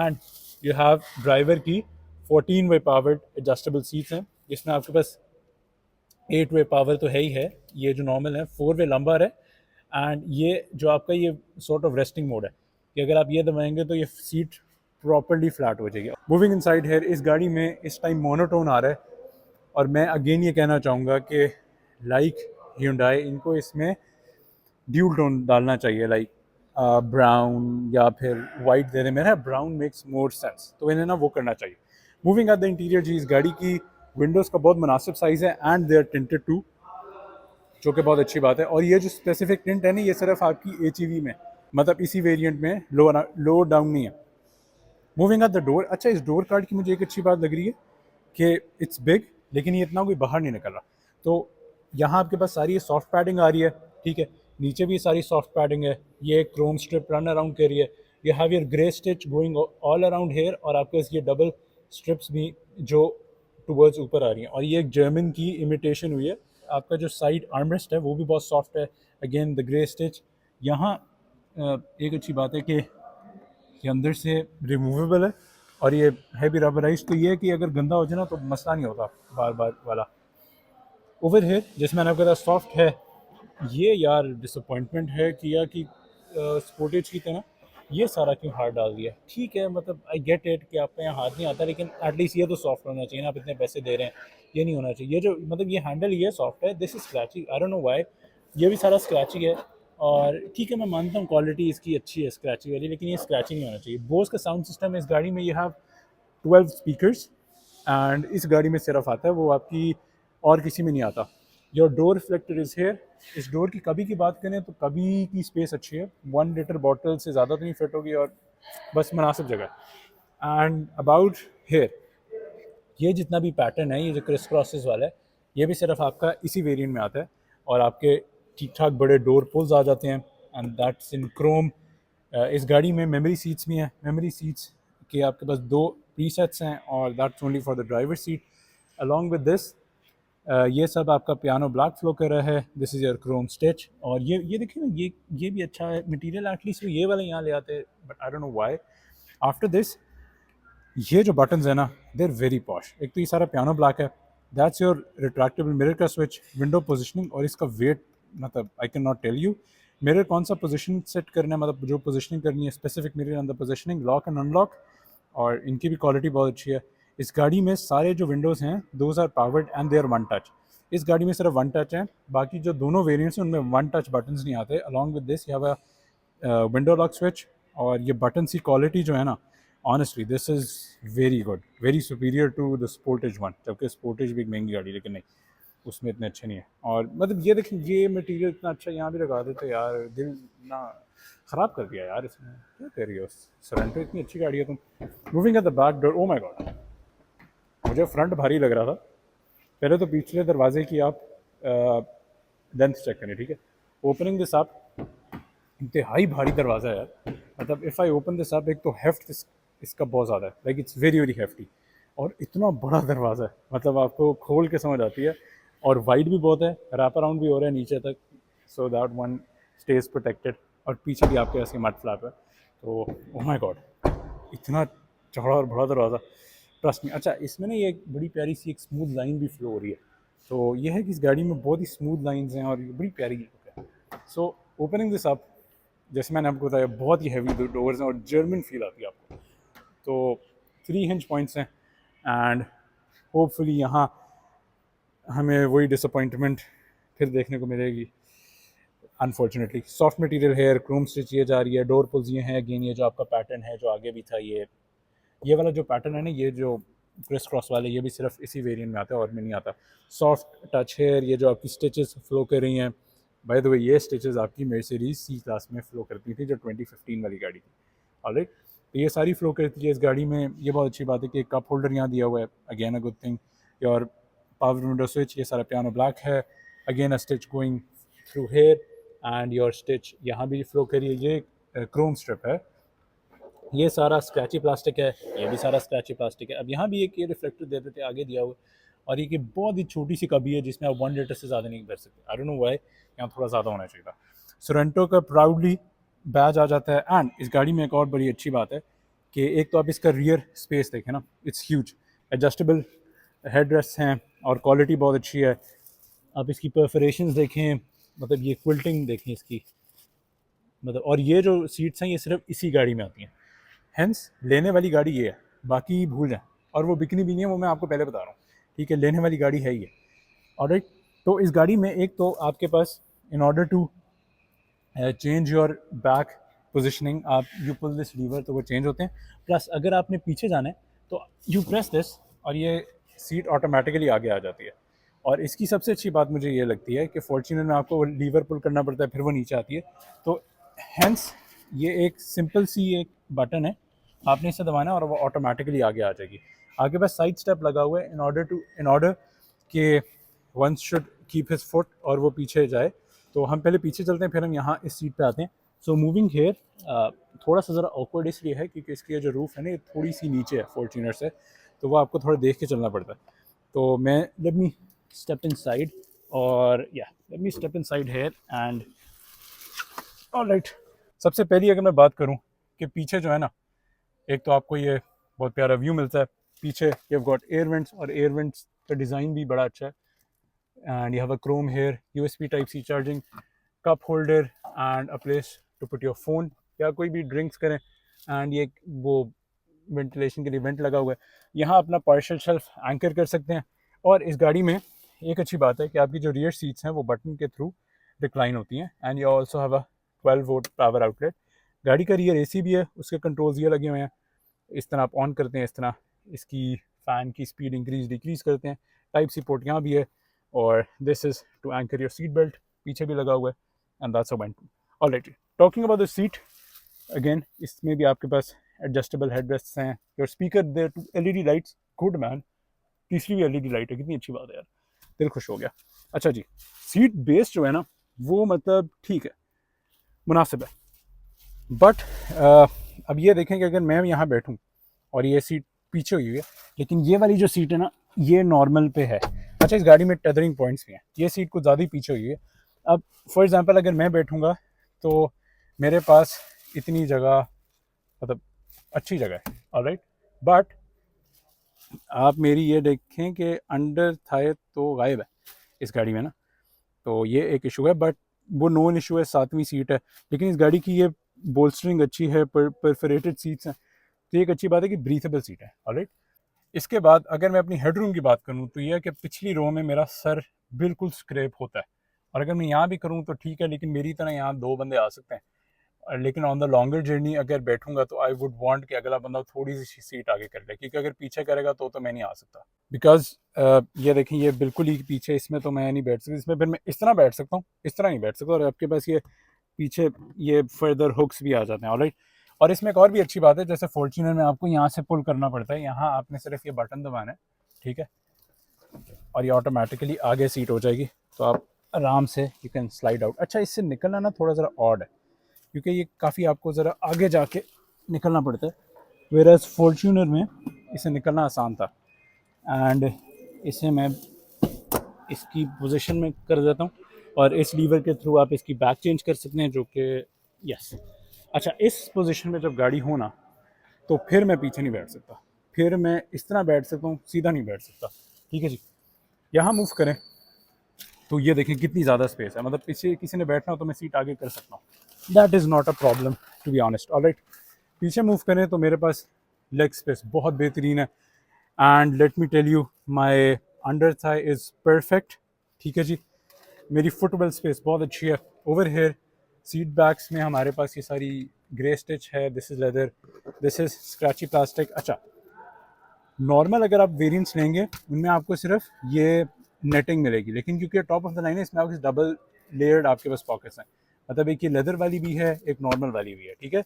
एंड यू हैव ड्राइवर की 14 वे पावर्ड एडजस्टेबल सीट्स हैं, जिसमें आपके पास 8 वे पावर तो है ही है, ये जो नॉर्मल है 4 वे लंबर है। एंड ये जो आपका ये सॉर्ट ऑफ रेस्टिंग मोड है, कि अगर आप ये दबाएंगे तो ये सीट प्रॉपर्ली फ्लैट हो जाएगी। मूविंग इनसाइड हेयर, इस गाड़ी में इस टाइम मोनोटोन आ रहा है, और मैं अगेन ये कहना चाहूँगा कि लाइक Hyundai, इनको इसमें ड्यूल टोन डालना चाहिए, लाइक ब्राउन या फिर वाइट देने में ना, ब्राउन मेक्स मोर सेंस, तो इन्हें ना वो करना चाहिए। मूविंग एट द इंटीरियर जी, इस गाड़ी की विंडोज़ का बहुत मुनासिब साइज़ है, and they are tinted too, जो कि बहुत अच्छी बात है। और ये जो स्पेसिफिक टिंट है ना, ये सिर्फ आपकी HEV में, मतलब इसी वेरिएंट में लो डाउन नहीं है। मूविंग एट द डोर, अच्छा इस डोर कार्ड की मुझे एक अच्छी बात लग रही है कि इट्स बिग, लेकिन ये इतना कोई बाहर नहीं निकल रहा। तो यहाँ आपके पास सारी सॉफ्ट पैडिंग आ रही है, ठीक है, नीचे भी सारी सॉफ्ट पैडिंग है। ये क्रोम स्ट्रिप रन अराउंड कर रही है। ये have your grey stitch going all around here, और आपके पास ये डबल स्ट्रिप्स भी जो टूवर्ड्स ऊपर आ रही हैं। और ये एक जर्मन की इमिटेशन हुई है। आपका जो साइड आर्मरेस्ट है वो भी बहुत सॉफ्ट है। Again the grey stitch. यहाँ एक अच्छी बात है कि ये अंदर से रिमूवेबल है और ये है भी रबराइज, तो ये है कि अगर गंदा हो जाए ना तो मसला नहीं होता बार बार वाला। ओवर हेयर जैसे मैंने आपको कहा सॉफ्ट है। ये यार डिसअपॉइंटमेंट है किया कि स्पोर्टेज की तरह ये सारा क्यों हाथ डाल दिया। ठीक है, मतलब आई गेट इट कि आपका यहाँ हाथ नहीं आता, लेकिन एटलीस्ट ये तो सॉफ्ट होना चाहिए ना, आप इतने पैसे दे रहे हैं। ये नहीं होना चाहिए। ये जो मतलब ये हैंडल ये सॉफ्ट है, this is scratchy, I don't know why. ये भी सारा स्क्रैची है। और ठीक है, मैं मानता हूँ क्वालिटी इसकी अच्छी है स्क्रैची वाली, लेकिन ये स्क्रैची नहीं होना चाहिए। बोस का साउंड सिस्टम है इस गाड़ी में, ये हैव 12 स्पीकर्स एंड इस गाड़ी में सिर्फ आता है, वो आपकी और किसी में नहीं आता। Your door reflector is here. इस डोर की कभी की बात करें तो कभी की स्पेस अच्छी है, 1 लीटर बॉटल से ज़्यादा तो नहीं फिट होगी और बस मुनासिब जगह। एंड अबाउट हेयर, ये जितना भी पैटर्न है, ये जो क्रिस क्रॉसेस वाला है, ये भी सिर्फ आपका इसी वेरिएंट में आता है। और आपके ठीक ठाक बड़े डोर पुल्स आ जाते हैं एंड दैट्स इन क्रोम। इस गाड़ी में मेमोरी सीट्स भी हैं। मेमोरी सीट्स के आपके पास 2 प्रीसेट्स हैं और that's only for the driver seat. Along with this ये सब आपका पियानो ब्लैक फ्लो कर रहा है। This is your Chrome stitch. और ये देखिए ना, ये भी अच्छा है मटेरियल। एटलीस्ट ये वाला यहाँ ले आते, but I don't know why. After this ये जो बटन्स है ना, दे आर वेरी पॉश। एक तो ये सारा पियानो ब्लैक है। दैट्स योर रिट्रैक्टेबल मिरर का स्विच, विंडो पोजिशनिंग। और इसका वेट मतलब I can not tell you. Mirror कौन सा पोजीशन सेट करना है, मतलब जो पोजीशनिंग करनी है, स्पेसिफिक मिरर अंदर पोजीशनिंग, लॉक एंड अनलॉक। और इनकी भी क्वालिटी बहुत अच्छी है। इस गाड़ी में सारे जो विंडोज़ हैं those are powered and they are one touch. इस गाड़ी में सिर्फ वन टच है, बाकी जो दोनों वेरिएंट्स हैं उनमें वन टच बटन्स नहीं आते। Along with this you have a window lock switch. और ये बटन की क्वालिटी जो है ना, honestly this is very good, very superior to the Sportage one. जबकि स्पोर्टेज भी एक महंगी गाड़ी, लेकिन नहीं, उसमें इतने अच्छे नहीं है। और मतलब ये देखिए, ये मटेरियल इतना अच्छा यहाँ भी लगा देते यार, दिल ना ख़राब कर दिया यार इसने। क्या कर रही हो सरेंटो, इतनी अच्छी गाड़ी है तुम। Moving at the back door, oh my God, मुझे फ्रंट भारी लग रहा था। पहले तो पिछले दरवाजे की आप लेंथ चेक करें, ठीक है। ओपनिंग दिस अप, इंतहाई भारी दरवाज़ा है यार। मतलब if I open this up, एक तो हेफ्ट इसका बहुत ज़्यादा है, like it's very very hefty. और इतना बड़ा दरवाज़ा है, मतलब आपको खोल के समझ आती है। और वाइड भी बहुत है, रैप अराउंड भी हो रहा है नीचे तक, so that one stage protected. और पीछे भी आपके पास ये मड फ्लैप है। तो ओह माय गॉड, इतना चौड़ा और बड़ा दरवाज़ा, ट्रस्ट में। अच्छा, इसमें ना ये एक बड़ी प्यारी सी एक स्मूथ लाइन भी फ्लो हो रही है। तो ये है कि इस गाड़ी में बहुत ही स्मूथ लाइंस हैं और ये बड़ी प्यारी लुक है। सो ओपनिंग दिस अप, जैसे मैंने आपको बताया, बहुत ही हैवी डोर्स हैं और जर्मन फील आती है आपको। तो 3 हिंज पॉइंट्स हैं एंड होपफुली यहाँ हमें वही डिसअपॉइंटमेंट फिर देखने को मिलेगी। अनफॉर्चुनेटली सॉफ्ट मटेरियल है, क्रोम स्टिच ये जा रही है, डोर पुल्स ये हैं। अगेन ये जो आपका पैटर्न है जो आगे भी था, ये वाला जो पैटर्न है ना, ये जो क्रिस क्रॉस वाले, ये भी सिर्फ इसी वेरिएंट में आता है और में नहीं आता। सॉफ्ट टच हेयर, ये जो आपकी स्टिचेस फ्लो कर रही हैं, बाय द वे ये स्टिचेस आपकी मर्सिडीज सी क्लास में फ्लो करती थी जो 2015 वाली गाड़ी थी। ऑलराइट, तो ये सारी फ्लो करती है इस गाड़ी में। ये बहुत अच्छी बात है कि कप होल्डर यहाँ दिया हुआ है, अगेन अ गुड थिंग। और पावर विंडो स्विच, ये सारा पियानो ब्लैक है। Again a stitch going through here and your stitch यहाँ भी फ्लो करिए। ये क्रोम स्ट्रिप है, ये सारा स्क्रैची प्लास्टिक है, ये भी सारा स्क्रैची प्लास्टिक है। अब यहाँ भी एक ये रिफ्लेक्टर दे देते आगे दिया हुआ। और ये कि बहुत ही छोटी सी कभी है जिसमें आप 1 लीटर से ज़्यादा नहीं भर सकते। आई डोंट नो व्हाई, यहाँ थोड़ा ज़्यादा होना चाहिए था। सोरेंटो का प्राउडली बैज आ जाता है। एंड इस गाड़ी में एक और बड़ी अच्छी बात है कि एक तो आप इसका रियर स्पेस देखें ना, it's huge. Adjustable head rest हैं और क्वालिटी बहुत अच्छी है। आप इसकी परफोरेशंस देखें, मतलब ये क्विल्टिंग देखें इसकी, मतलब। और ये जो सीट्स हैं ये सिर्फ इसी गाड़ी में आती हैं। हेंस लेने वाली गाड़ी ये है, बाकी भूल जाएं। और वो बिकनी भी नहीं है, वो मैं आपको पहले बता रहा हूँ, ठीक है। लेने वाली गाड़ी है ये, ऑलराइट। तो इस गाड़ी में एक तो आपके पास in order to change your back positioning, आप यू पुल दिस लीवर तो वो चेंज होते हैं। प्लस अगर आपने पीछे जाना है तो यू प्रेस दिस और ये सीट ऑटोमेटिकली आगे आ जाती है। और इसकी सबसे अच्छी बात मुझे ये लगती है कि फॉर्च्यूनर में आपको लीवर पुल करना पड़ता है, फिर वो नीचे आती है। तो हैंस ये एक सिंपल सी एक बटन है, आपने इसे दबाना है और वो ऑटोमेटिकली आगे आ जाएगी। आगे बस साइड स्टेप लगा हुआ है इन ऑर्डर कि one should keep his foot और वो पीछे जाए। तो हम पहले पीछे चलते हैं, फिर हम यहाँ इस सीट पे आते हैं। सो मूविंग हेयर थोड़ा सा ज़रा ऑकवर्ड इसलिए है क्योंकि इसकी जो रूफ़ है ना, ये थोड़ी सी नीचे है फॉर्च्यूनर से, तो वो आपको थोड़ा देख के चलना पड़ता है। तो मैं लेट मी स्टेप इनसाइड और या let me step inside here and alright. सबसे पहली अगर मैं बात करूं कि पीछे जो है ना, एक तो आपको ये बहुत प्यारा व्यू मिलता है। पीछे you have got air vents और एयर वेंट्स का डिज़ाइन भी बड़ा अच्छा है। And you have a chrome here USB type C charging cup holder and a place to put your phone या कोई भी ड्रिंक्स करें। एंड ये वो वेंटिलेशन के लिए वेंट लगा हुआ है। यहाँ अपना पार्शल शेल्फ एंकर कर सकते हैं। और इस गाड़ी में एक अच्छी बात है कि आपकी जो रियर सीट्स हैं वो बटन के थ्रू रिक्लाइन होती हैं। And you also have a 12 volt power outlet. गाड़ी का रियर एसी भी है, उसके कंट्रोल्स ये लगे हुए हैं। इस तरह आप ऑन करते हैं, इस तरह इसकी फ़ैन की स्पीड इंक्रीज डिक्रीज करते हैं। टाइप सी पोर्ट यहाँ भी है और this is to anchor your seat belt, पीछे भी लगा हुआ है। And that's a one two alright. Talking about the seat again, इसमें भी आपके पास एडजस्टेबल हेडरेस्ट हैं। Your speaker there two LED lights, good man. तीसरी भी एलईडी लाइट है, कितनी अच्छी बात है यार, दिल खुश हो गया। अच्छा जी, सीट बेस जो है ना वो मतलब ठीक है, मुनासिब है। बट अब ये देखें कि अगर मैं यहाँ बैठूँ और ये सीट पीछे हुई है, लेकिन ये वाली जो सीट है ना ये नॉर्मल पे है। अच्छा, इस गाड़ी में टेथरिंग पॉइंट्स भी हैं, ये सीट कुछ ज़्यादा ही पीछे हुई है। अब फॉर एग्जांपल अगर मैं बैठूँगा तो मेरे पास इतनी जगह, मतलब अच्छी जगह है, ऑलराइट। बट आप मेरी ये देखें कि अंडर थाई तो गायब है इस गाड़ी में ना, तो ये एक इशू है। बट वो नॉन इशू है, 7वीं सीट है। लेकिन इस गाड़ी की ये बोल्स्टरिंग अच्छी है, परफोरेटेड सीट्स हैं, तो एक अच्छी बात है कि ब्रीथेबल सीट है, ऑलराइट। इसके बाद अगर मैं अपनी हेडरूम की बात करूँ तो यह है कि पिछली रो में मेरा सर बिल्कुल स्क्रैप होता है। और अगर मैं यहाँ भी करूँ तो ठीक है, लेकिन मेरी तरह यहाँ 2 बंदे आ सकते हैं। लेकिन ऑन द लॉन्गर जर्नी अगर बैठूंगा तो आई वुड वांट कि अगला बंदा थोड़ी सी सीट आगे कर ले, क्योंकि अगर पीछे करेगा तो मैं नहीं आ सकता। बिकॉज ये देखें, ये बिल्कुल ही पीछे, इसमें तो मैं नहीं बैठ सकता। इसमें फिर मैं इस तरह बैठ सकता हूँ, इस तरह नहीं बैठ सकता। और आपके पास ये पीछे ये फर्दर हुक्स भी आ जाते हैं, ऑलराइट। और इसमें एक और भी अच्छी बात है, जैसे फॉर्च्यूनर में आपको यहाँ से पुल करना पड़ता है, यहाँ आपने सिर्फ ये बटन दबाना है, ठीक है, और ये ऑटोमेटिकली आगे सीट हो जाएगी, तो आप आराम से यू कैन स्लाइड आउट। अच्छा, इससे निकलना ना थोड़ा ज़रा ऑड है, क्योंकि ये काफ़ी आपको ज़रा आगे जाके निकलना पड़ता है, वेराज फॉर्च्यूनर में इसे निकलना आसान था। एंड इसे मैं इसकी पोजीशन में कर देता हूँ और इस लीवर के थ्रू आप इसकी बैक चेंज कर सकते हैं, जो कि यस। अच्छा, इस पोजीशन में जब गाड़ी हो ना तो फिर मैं पीछे नहीं बैठ सकता, फिर मैं इस तरह बैठ सकता हूँ, सीधा नहीं बैठ सकता। ठीक है जी, यहाँ मूव करें तो ये देखें कितनी ज़्यादा स्पेस है, मतलब पीछे किसी ने बैठना हो तो मैं सीट आगे कर सकता हूँ। That is not a problem to be honest, alright. पीछे मूव करें तो मेरे पास लेग स्पेस बहुत बेहतरीन है। And let me tell you, my under thigh is perfect. ठीक है जी, मेरी फुटबॉल स्पेस बहुत अच्छी है। ओवर हेयर सीट बैक्स में हमारे पास ये सारी ग्रे स्टिच है, this is leather, this is scratchy plastic. अच्छा, नॉर्मल अगर आप वेरिएंट्स लेंगे उनमें आपको सिर्फ ये नेटिंग मिलेगी, लेकिन क्योंकि टॉप ऑफ द लाइन है इसमें आपके डबल लेयर्ड आपके पास पॉकेट्स हैं, मतलब एक ये लेदर वाली भी है, एक नॉर्मल वाली भी है। ठीक है,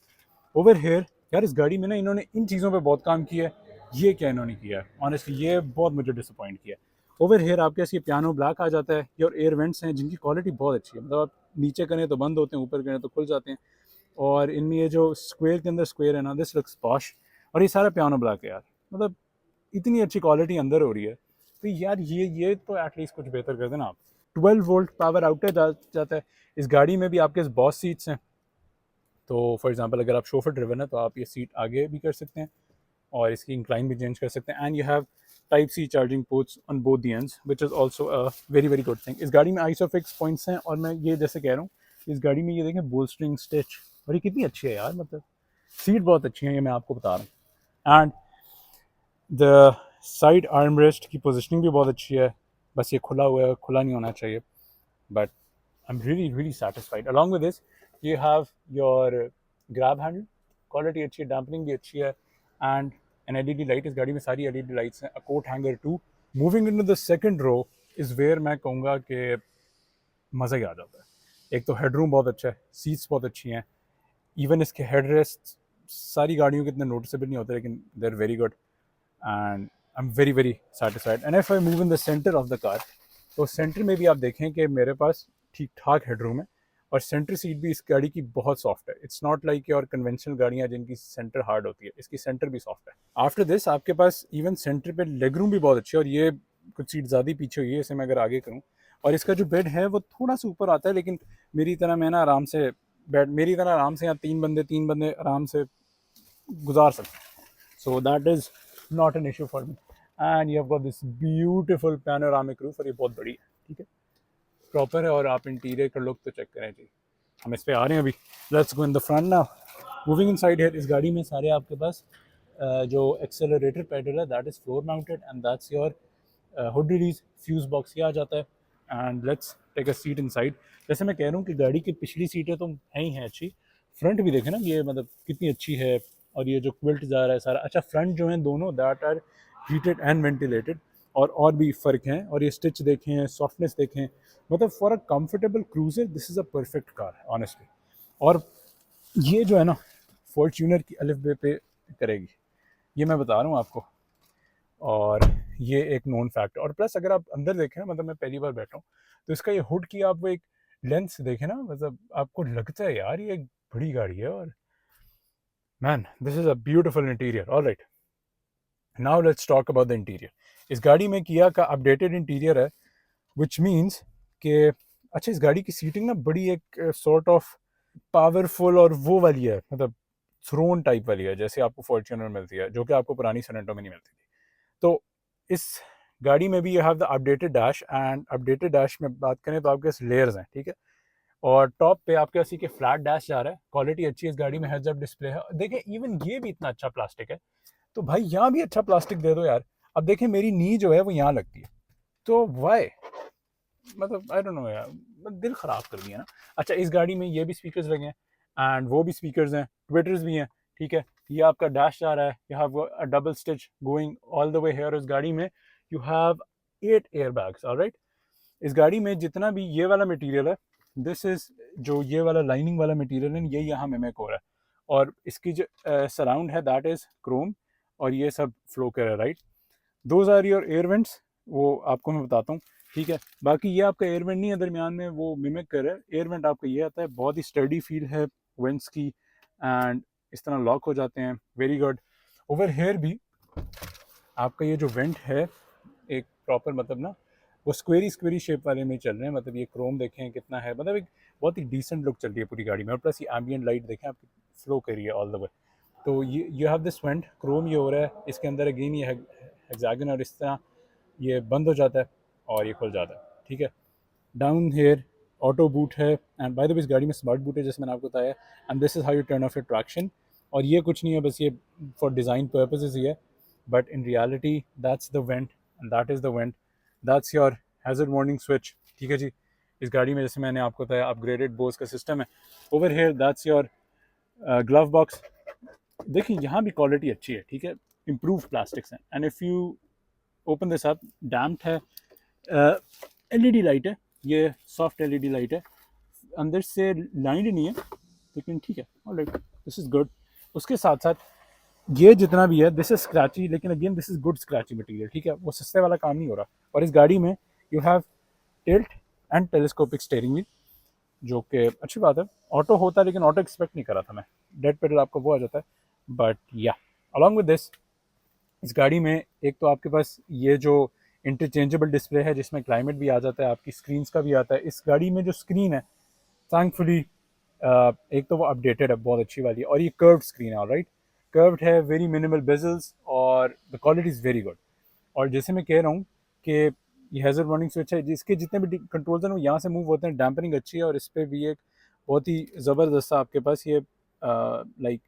ओवर हेयर यार इस गाड़ी में ना इन्होंने इन चीज़ों पे बहुत काम किया है। ये क्या इन्होंने किया है, ऑनेस्टली ये बहुत मुझे डिसअपॉइंट किया है। ओवर हेयर आपके पास ये पियानो ब्लैक आ जाता है, ये और एयर वेंट्स हैं जिनकी क्वालिटी बहुत अच्छी है, मतलब आप नीचे करें तो बंद होते हैं, ऊपर करें तो खुल जाते हैं। और इनमें ये जो स्क्वायर के अंदर स्क्वायर है ना, दिस लुक्स पॉश। और ये सारा पियानो ब्लैक है यार, मतलब इतनी अच्छी क्वालिटी अंदर हो रही है, तो यार ये तो एटलीस्ट कुछ बेहतर कर देना आप। 12 वोल्ट पावर आउटेज आ जाता है। इस गाड़ी में भी आपके बॉस सीट्स हैं, तो फॉर एग्जांपल अगर आप शोफर ड्रिवन है तो आप ये सीट आगे भी कर सकते हैं और इसकी इंक्लाइन भी चेंज कर सकते हैं। And you have type C charging ports on both the ends, which is also a very very good thing. इस गाड़ी में आइसोफिक्स पॉइंट्स हैं, और मैं ये जैसे कह रहा हूँ इस गाड़ी में ये देखें बोल्स्टरिंग स्टिच, और ये कितनी अच्छी है यार, मतलब सीट बहुत अच्छी है, ये मैं आपको बता रहा हूँ। And the side arm rest की पोजिशनिंग भी बहुत अच्छी है, बस ये खुला हुआ है, खुला नहीं होना चाहिए। But I am really really satisfied. Along with this you have your grab handle, quality अच्छी है, डैम्पनिंग भी अच्छी है। एंड एन एलईडी लाइट, इस गाड़ी में सारी एलईडी लाइट्स हैं। A coat hanger too. Moving into the second row is where मैं कहूँगा कि मज़ा ही आ जाता है। एक तो हेडरूम बहुत अच्छा है, सीट्स बहुत अच्छी हैं, इवन इसके हेड रेस्ट सारी गाड़ियों के इतने नोटिसेबल नहीं होते, लेकिन they are very good and I am very very satisfied. And if I move in the centre of the car, तो सेंटर में भी आप देखें कि मेरे पास ठीक ठाक हेडरूम है, और सेंटर सीट भी इस गाड़ी की बहुत सॉफ्ट है। It's not like your conventional गाड़ियाँ जिनकी सेंटर हार्ड होती है, इसकी सेंटर भी सॉफ्ट है। आफ्टर दिस आपके पास इवन सेंटर पे लेग रूम भी बहुत अच्छी है, और ये कुछ सीट ज़्यादा ही पीछे हुई है, इसे मैं अगर आगे करूँ। और इसका जो बेड है वो थोड़ा सा ऊपर आता है, लेकिन मेरी तरह मैं ना आराम से मेरी तरह आराम से यहाँ तीन बंदे आराम से गुजार सकते हैं। So that is not an issue for me. And you have got this beautiful panoramic roof, और ये बहुत बड़ी है, ठीक है, प्रॉपर है। और आप इंटीरियर का लुक तो चेक करें जी। हम इस पे आ रहे हैं अभी। Let's go in the front now. Moving inside है, इस गाड़ी में सारे आपके पास जो एक्सेलरेटर पेडल है that is floor mounted, and that's your hood release, fuse box ये आ जाता है। And let's take a seat inside. जैसे मैं कह रहा हूँ कि गाड़ी की पिछली सीटें तो हैं ही हैं अच्छी, फ्रंट भी देखें ना ये मतलब कितनी अच्छी है। और ये जो क्विल्ट जा रहा है सारा, अच्छा फ्रंट जो है दोनों that are heated and ventilated, और भी फ़र्क हैं। और ये स्टिच देखें, सॉफ्टनेस देखें, मतलब for a comfortable cruiser this is a perfect car honestly. और ये जो है ना फॉर्च्यूनर की अलिफ बे पे करेगी, ये मैं बता रहा हूँ आपको। और ये एक नोन फैक्ट। और प्लस अगर आप अंदर देखें ना, मतलब मैं पहली बार बैठा हूँ, तो इसका ये हुड की आप वो एक लेंस देखें ना, मतलब आपको लगता है यार ये एक बड़ी गाड़ी है। और man this is a beautiful interior. Alright, now let's talk about the interior. इस गाड़ी में किया का अपडेटेड इंटीरियर है, विच मीन्स कि अच्छा इस गाड़ी की सीटिंग ना बड़ी एक सॉर्ट ऑफ पावरफुल और वो वाली है, मतलब थ्रोन टाइप वाली है, जैसे आपको फॉर्च्यूनर मिलती है, जो कि आपको पुरानी सरेंटो में नहीं मिलती थी। तो इस गाड़ी में भी you have the updated dash, and updated dash में बात करें तो आपके पास लेयर्स हैं, ठीक है। और टॉप पे आपके पास के फ्लैट डैश जा रहा है, क्वालिटी अच्छी है इस गाड़ी में, हेड्स अप डिस्प्ले है। देखें इवन ये भी इतना अच्छा प्लास्टिक है, तो भाई यहाँ भी अच्छा प्लास्टिक दे दो यार। अब देखें मेरी नी जो है वो यहाँ लगती है, तो वाई, मतलब आई डोंट नो यार, दिल ख़राब कर दिया ना। अच्छा इस गाड़ी में ये भी स्पीकर्स लगे हैं, एंड वो भी स्पीकर्स हैं, ट्विटर्स भी हैं, ठीक है। ये आपका डैश जा रहा है, you have a double stitch going all the way here. इस गाड़ी में you have 8 air bags, alright. इस गाड़ी में जितना भी ये वाला मटेरियल है, दिस इज़ जो ये वाला लाइनिंग वाला मटेरियल है ये यहाँ मिमिक हो रहा है। और इसकी जो सराउंड है दैट इज़ क्रोम, और ये सब फ्लो कर रहा है, right. Those are your air vents, वो आपको मैं बताता हूँ, ठीक है। बाकी ये आपका एयर वेंट नहीं है दरमियान में, वो मिमिक कर रहा है। एयर वेंट आपका ये आता है, बहुत ही स्टडी फील है वेंट्स की, एंड इस तरह लॉक हो जाते हैं, वेरी गुड। ओवर हेयर भी आपका ये जो वेंट है एक प्रॉपर, मतलब ना वो स्क्वेरी स्क्वेरी शेप वाले में चल रहे हैं, मतलब ये क्रोम देखें कितना है, मतलब एक बहुत ही डिसेंट लुक चल रही है पूरी गाड़ी में। और प्लस ये एम्बियंट लाइट देखें आपकी फ्लो कर रही है ऑल द वे। तो ये you have this went, Chrome ये हो रहा है इसके अंदर, अगेन ये हेक्सागन, और इस तरह ये बंद हो जाता है और ये खुल जाता है, ठीक है। डाउन हेयर ऑटो बूट है, एंड बाय द वे इस गाड़ी में स्मार्ट बूट है जैसे मैंने आपको बताया। And this is how U turn off your traction. और ये कुछ नहीं है, बस ये फॉर डिज़ाइन पर्पसेस ही है, but in reality that's the went, and that is the went, that's your hazard warning switch, ठीक है जी। इस गाड़ी में जैसे मैंने आपको बताया अपग्रेडेड बोस का सिस्टम है। Over here that's your glove box. देखिए यहाँ भी क्वालिटी अच्छी है, ठीक है, इम्प्रूव प्लास्टिक्स हैं। And if you open this up, damped है, एलईडी लाइट है, ये सॉफ्ट एलईडी लाइट है, अंदर से लाइंड नहीं है, लेकिन ठीक है, ऑलराइट, दिस इज़ गुड। उसके साथ साथ ये जितना भी है दिस इज स्क्रैची, लेकिन again this is good scratchy material, ठीक है, वो सस्ते वाला काम नहीं हो रहा। और इस गाड़ी में you have tilt and telescopic steering wheel, जो कि अच्छी बात है। ऑटो होता है लेकिन ऑटो एक्सपेक्ट नहीं करा था मैं, डेड पेडल आपका वो आ जाता है। बट या अलॉन्ग विद दिस, इस गाड़ी में एक तो आपके पास ये जो इंटरचेंजेबल डिस्प्ले है जिसमें क्लाइमेट भी आ जाता है, आपकी स्क्रीन्स का भी आता है। इस गाड़ी में जो स्क्रीन है थैंकफुली एक तो वो अपडेटेड है, बहुत अच्छी वाली है, और ये कर्व्ड स्क्रीन है, ऑलराइट, कर्व्ड है, वेरी मिनिमल बेजल्स, और the quality is very good. और जैसे मैं कह रहा हूँ कि ये हैज़र्ड वार्निंग स्विच है, जिसके जितने भी कंट्रोल्स हैं वो यहाँ से मूव होते हैं, डैम्पनिंग अच्छी है। और इस पर भी एक बहुत ही ज़बरदस्त आपके पास ये लाइक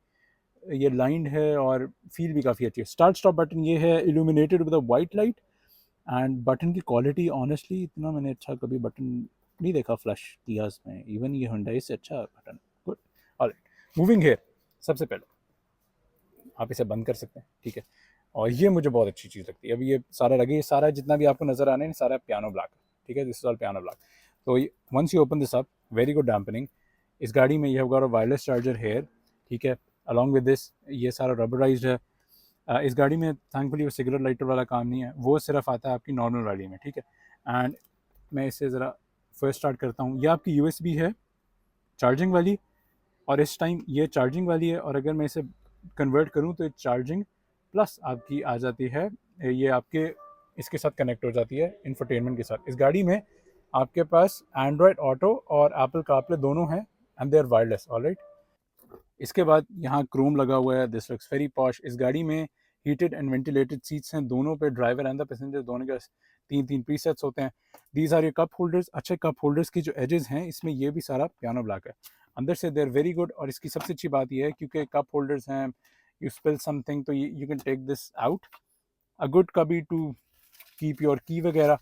ये लाइंड है, और फील भी काफ़ी अच्छी है। स्टार्ट स्टॉप बटन ये है illuminated with a white light, and button की क्वालिटी ऑनेस्टली इतना मैंने अच्छा कभी बटन नहीं देखा फ्लश कियास में, इवन ये हुंडई से अच्छा button, good. Alright, moving hair, सबसे पहले आप इसे बंद कर सकते हैं, ठीक है। और ये मुझे बहुत अच्छी चीज़ लगती है, अभी ये सारा लगे, ये सारा जितना भी आपको नज़र आने सारा पियानो ब्लैक, ठीक है, this is all piano black. तो once you open this up, very good dampening. इस गाड़ी में you have got a wireless charger here, ठीक है, अलॉन्ग विद दिस ये सारा रबराइज्ड है। इस गाड़ी में थैंकफुली वो सिगरेट लाइटर वाला काम नहीं है, वो सिर्फ आता है आपकी नॉर्मल वाली में, ठीक है। एंड मैं इसे ज़रा फर्स्ट स्टार्ट करता हूँ, ये आपकी यूएसबी है चार्जिंग वाली, और इस टाइम ये चार्जिंग वाली है। और अगर मैं इसे कन्वर्ट करूँ तो चार्जिंग प्लस आपकी आ जाती है, ये आपके इसके साथ कनेक्ट हो जाती है इंफोटेनमेंट के साथ। इस गाड़ी में आपके पास एंड्रॉयड ऑटो और एप्पल कारप्ले दोनों हैं and they are wireless. Alright, इसके बाद यहाँ क्रोम लगा हुआ है, दिस लुक्स वेरी पॉश। इस गाड़ी में हीटेड एंड वेंटिलेटेड सीट्स हैं दोनों पे, ड्राइवर एंड द पैसेंजर दोनों के 3 प्रीसेट्स होते हैं। These are your cup holders. अच्छे कप होल्डर्स की जो एजेस हैं इसमें ये भी सारा पियानो ब्लैक है अंदर से, दे आर वेरी गुड। और इसकी सबसे अच्छी बात यह है क्योंकि कप होल्डर्स हैं, यू स्पिल समथिंग तो you can take this out, a good cubby to keep your key वगैरह।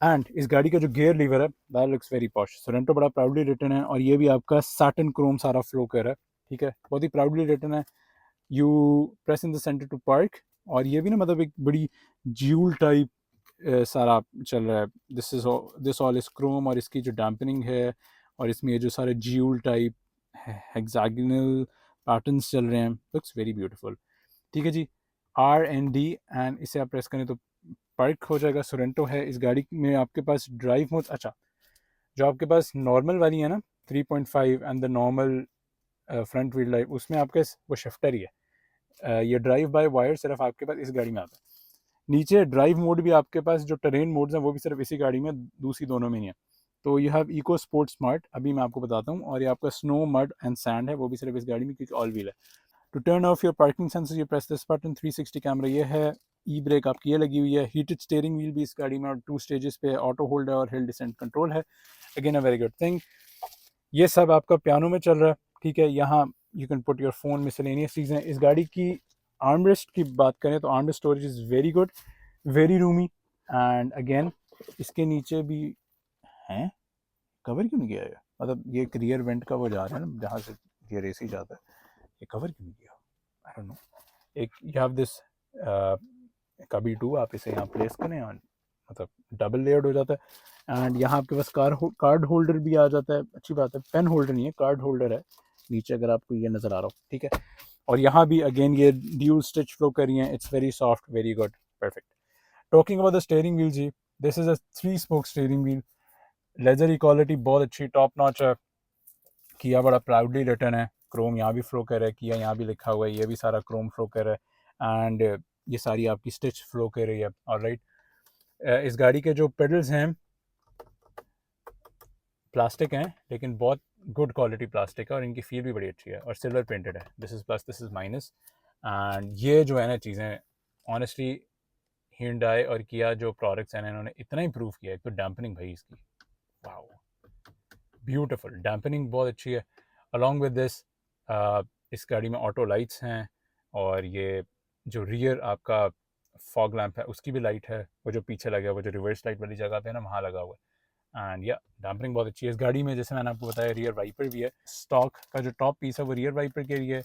एंड इस गाड़ी का जो गियर लीवर है that looks very posh. Sorento बड़ा प्राउडली रिटन है और ये भी आपका सैटिन क्रोम सारा फ्लो कर है, ठीक है, बहुत ही प्राउडली रिटन है। You press in the centre to park, और ये भी ना मतलब एक बड़ी ज्यूल टाइप सारा चल रहा है। दिस ऑल इज क्रोम, और इसकी जो डैम्पनिंग है और इसमें ये जो सारे ज्यूल टाइप हेक्सागोनल पैटर्न्स चल रहे हैं, लुक्स वेरी ब्यूटीफुल। ठीक है जी, R&D, एंड इसे आप प्रेस करें तो पार्क हो जाएगा। सोरेंटो है। इस गाड़ी में आपके पास ड्राइव मोड, अच्छा जो आपके पास नॉर्मल वाली है ना 3.5 and the normal front wheel drive, उसमें आपके वो शिफ्टर ही है। ये ड्राइव बाय वायर सिर्फ आपके पास इस गाड़ी में आता है। नीचे ड्राइव मोड भी आपके पास, जो टेरेन मोड्स हैं वो भी सिर्फ इसी गाड़ी में, दूसरी दोनों में नहीं है। तो you have eco sport smart, अभी मैं आपको बताता हूँ। और ये आपका स्नो मड एंड सैंड है, वो भी सिर्फ इस गाड़ी में क्योंकि ऑल व्हील है। To turn off your parking sensor you press this button. 360 camera ये है। ई ब्रेक आपकी ये लगी हुई है। हीटेड स्टीयरिंग व्हील भी इस गाड़ी में, और 2 स्टेजेस पे ऑटो होल्ड है और हिल डिसेंट कंट्रोल है। Again a very good thing. ये सब आपका पियानो में चल रहा है, ठीक है। यहाँ you can put your phone, miscellaneous चीज़ें। इस गाड़ी की आर्मरेस्ट की बात करें तो armrest storage is very good, very Rumi. And again इसके नीचे भी हैं, कवर क्यों नहीं किया है, मतलब ये एक रियर वेंट का वो जा रहा है ना जहाँ से ये रेस ही जाता है, ये कवर क्यों नहीं किया, आई डोंट नो। एक यू हैव दिस कभी टू, आप इसे यहाँ प्लेस करें और मतलब डबल लेयर्ड हो जाता है। एंड यहाँ आपके पास कार्ड होल्डर भी आ जाता है, अच्छी बात है। पेन होल्डर नहीं है, कार्ड होल्डर है नीचे, अगर आपको ये नज़र आ रहा हो, ठीक है। और यहाँ भी अगेन ये ड्यूल स्टिच फ्लो कर रही हैं, it's very soft, very good, perfect. Talking about the steering wheel जी, this is a 3 spoke steering wheel. Leather quality बहुत अच्छी, टॉप नॉच है। किया बड़ा प्राउडली रिटर्न है। क्रोम यहाँ भी फ्लो कर रहा है, किया यहाँ भी लिखा हुआ है, ये भी सारा क्रोम फ्लो कर रहा है। एंड ये सारी आपकी स्टिच फ्लो कर रही है। ऑलराइट, इस गाड़ी के जो पेडल्स हैं प्लास्टिक हैं, लेकिन बहुत गुड क्वालिटी प्लास्टिक है, और इनकी फील भी बड़ी अच्छी है, और सिल्वर पेंटेड है। This is plus, this is minus. And ये जो है ना चीज़ें, ऑनेस्टली Hyundai और किया जो प्रोडक्ट्स हैं इन्होंने इतना इंप्रूव किया है। तो डैम्पनिंग भाई इसकी, वाओ, ब्यूटीफुल डैम्पनिंग बहुत अच्छी है। अलॉन्ग विद दिस इस गाड़ी में ऑटो लाइट्स हैं, और ये जो रियर आपका फॉग लैंप है उसकी भी लाइट है, वो जो पीछे लगा है, वो जो रिवर्स लाइट वाली जगह पे है ना वहाँ लगा हुआ है। एंड या डैम्पनिंग बहुत अच्छी है इस गाड़ी में। जैसे मैंने आपको बताया रियर वाइपर भी है। स्टॉक का जो टॉप पीस है वो रियर वाइपर के लिए,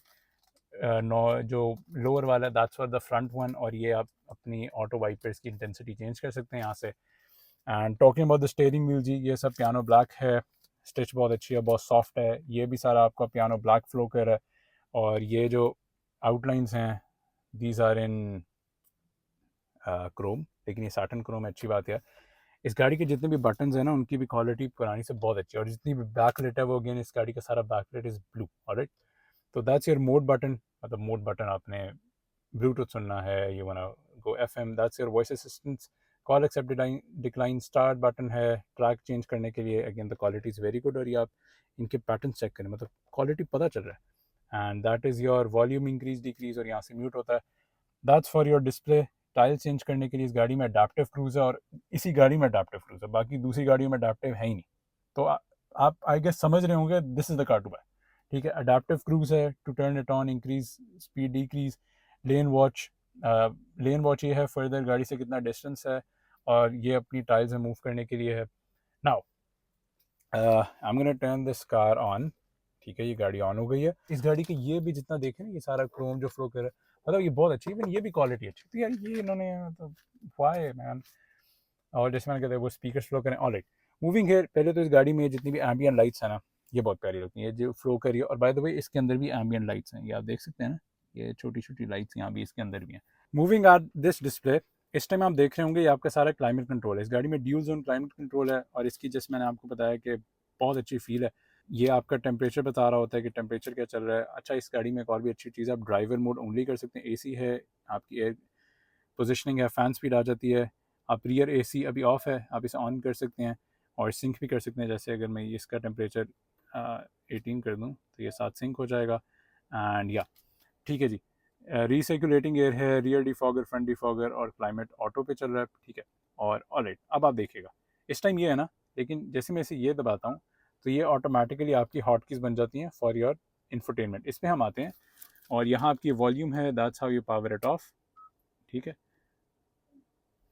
जो लोअर वाला है that's for the front one, और ये आप अपनी ऑटो वाइपर्स की इंटेंसिटी चेंज कर सकते हैं यहाँ से। And talking about the steering wheel जी, ये सब पियानो ब्लैक है, स्टिच बहुत अच्छी है, बहुत सॉफ्ट है। ये भी सारा आपका पियानो ब्लैक फ्लो कर है, और ये जो आउटलाइंस हैं दीज आर इन क्रोम, लेकिन ये सैटिन क्रोम है, अच्छी बात है। इस गाड़ी के जितने भी बटन्स हैं ना उनकी भी क्वालिटी पुरानी से बहुत अच्छी है, और जितनी भी बैकलाइट है वो अगेन इस गाड़ी का सारा बैकलाइट इज़ ब्लू। ऑलराइट, तो दैट्स योर मोड बटन, मतलब मोड बटन आपने ब्लूटूथ सुनना है, you wanna go FM, that's your voice assistance. Call accept decline start button है ट्रैक चेंज करने के लिए। Again the quality is very good, और ये आप इनके पैटर्न चेक करें, मतलब क्वालिटी पता चल रहा है। And that is your volume increase decrease, और यहाँ से म्यूट होता है। That's for your display. Tile change करने के लिए इस गाड़ी में अडेप्टिव क्रूज है, और इसी गाड़ी में अडेप्टिव क्रूज है, बाकी दूसरी गाड़ियों में अडेप्टिव है ही नहीं। तो आप आई गेस समझ रहे होंगे, this is the car to buy, ठीक है। अडेप्टिव क्रूज है, to turn it on, increase speed, decrease lane watch. Lane watch ये है फर्दर गाड़ी से कितना डिस्टेंस है, और ये अपनी टाइल्स में मूव करने के लिए है। Now I am gonna turn this car on, ठीक है। ये गाड़ी ऑन हो गई है। इस गाड़ी के ये भी जितना देखें ना, ये सारा क्रोम जो फ्लो कर रहा है, मतलब ये बहुत अच्छी है। इवन ये भी क्वालिटी अच्छी, तो यार ये इन्होंने मतलब वाई मैन। और जैसे मैंने कहते हैं वो स्पीकर्स फ्लो करें। ऑलराइट, मूविंग है। पहले तो इस गाड़ी में जितनी भी एम्बियन लाइट्स है ना, ये बहुत प्यारी लगती है, जो फ्लो करी है। और बाय द वे इसके अंदर भी एम्बियन लाइट्स हैं, ये आप देख सकते हैं ना, ये छोटी छोटी लाइट्स यहाँ भी इसके अंदर भी हैं। मूविंग आर दिस डिस्प्ले, इस टाइम आप देख रहे होंगे ये आपका सारा क्लाइमेट कंट्रोल है। इस गाड़ी में ड्यूल जोन क्लाइमेट कंट्रोल है, और इसकी जैसे मैंने आपको बताया कि बहुत अच्छी फील है। ये आपका टेम्परेचर बता रहा होता है कि टेम्परेचर क्या चल रहा है। अच्छा, इस गाड़ी में एक और भी अच्छी चीज़ है, आप ड्राइवर मोड ओनली कर सकते हैं। AC है, आपकी एयर पोजिशनिंग है, फ़ैन स्पीड आ जाती है। आप रियर AC अभी ऑफ़ है, आप इसे ऑन कर सकते हैं और सिंक भी कर सकते हैं। जैसे अगर मैं इसका टेम्परेचर 18 कर दूँ तो ये साथ सिंक हो जाएगा। एंड या ठीक है जी, रीसर्कुलेटिंग एयर है, रियर डिफॉगर, फ्रंट डिफॉगर और क्लाइमेट ऑटो पे चल रहा है, ठीक है। और ऑलराइट, अब आप देखिएगा इस टाइम ये है ना, लेकिन जैसे मैं इसे ये दबाता हूँ तो ये ऑटोमेटिकली आपकी हॉट कीज़ बन जाती हैं फॉर योर इंफोटेनमेंट। इस पर हम आते हैं और यहाँ आपकी वॉल्यूम है, that's how you power it of, ठीक है।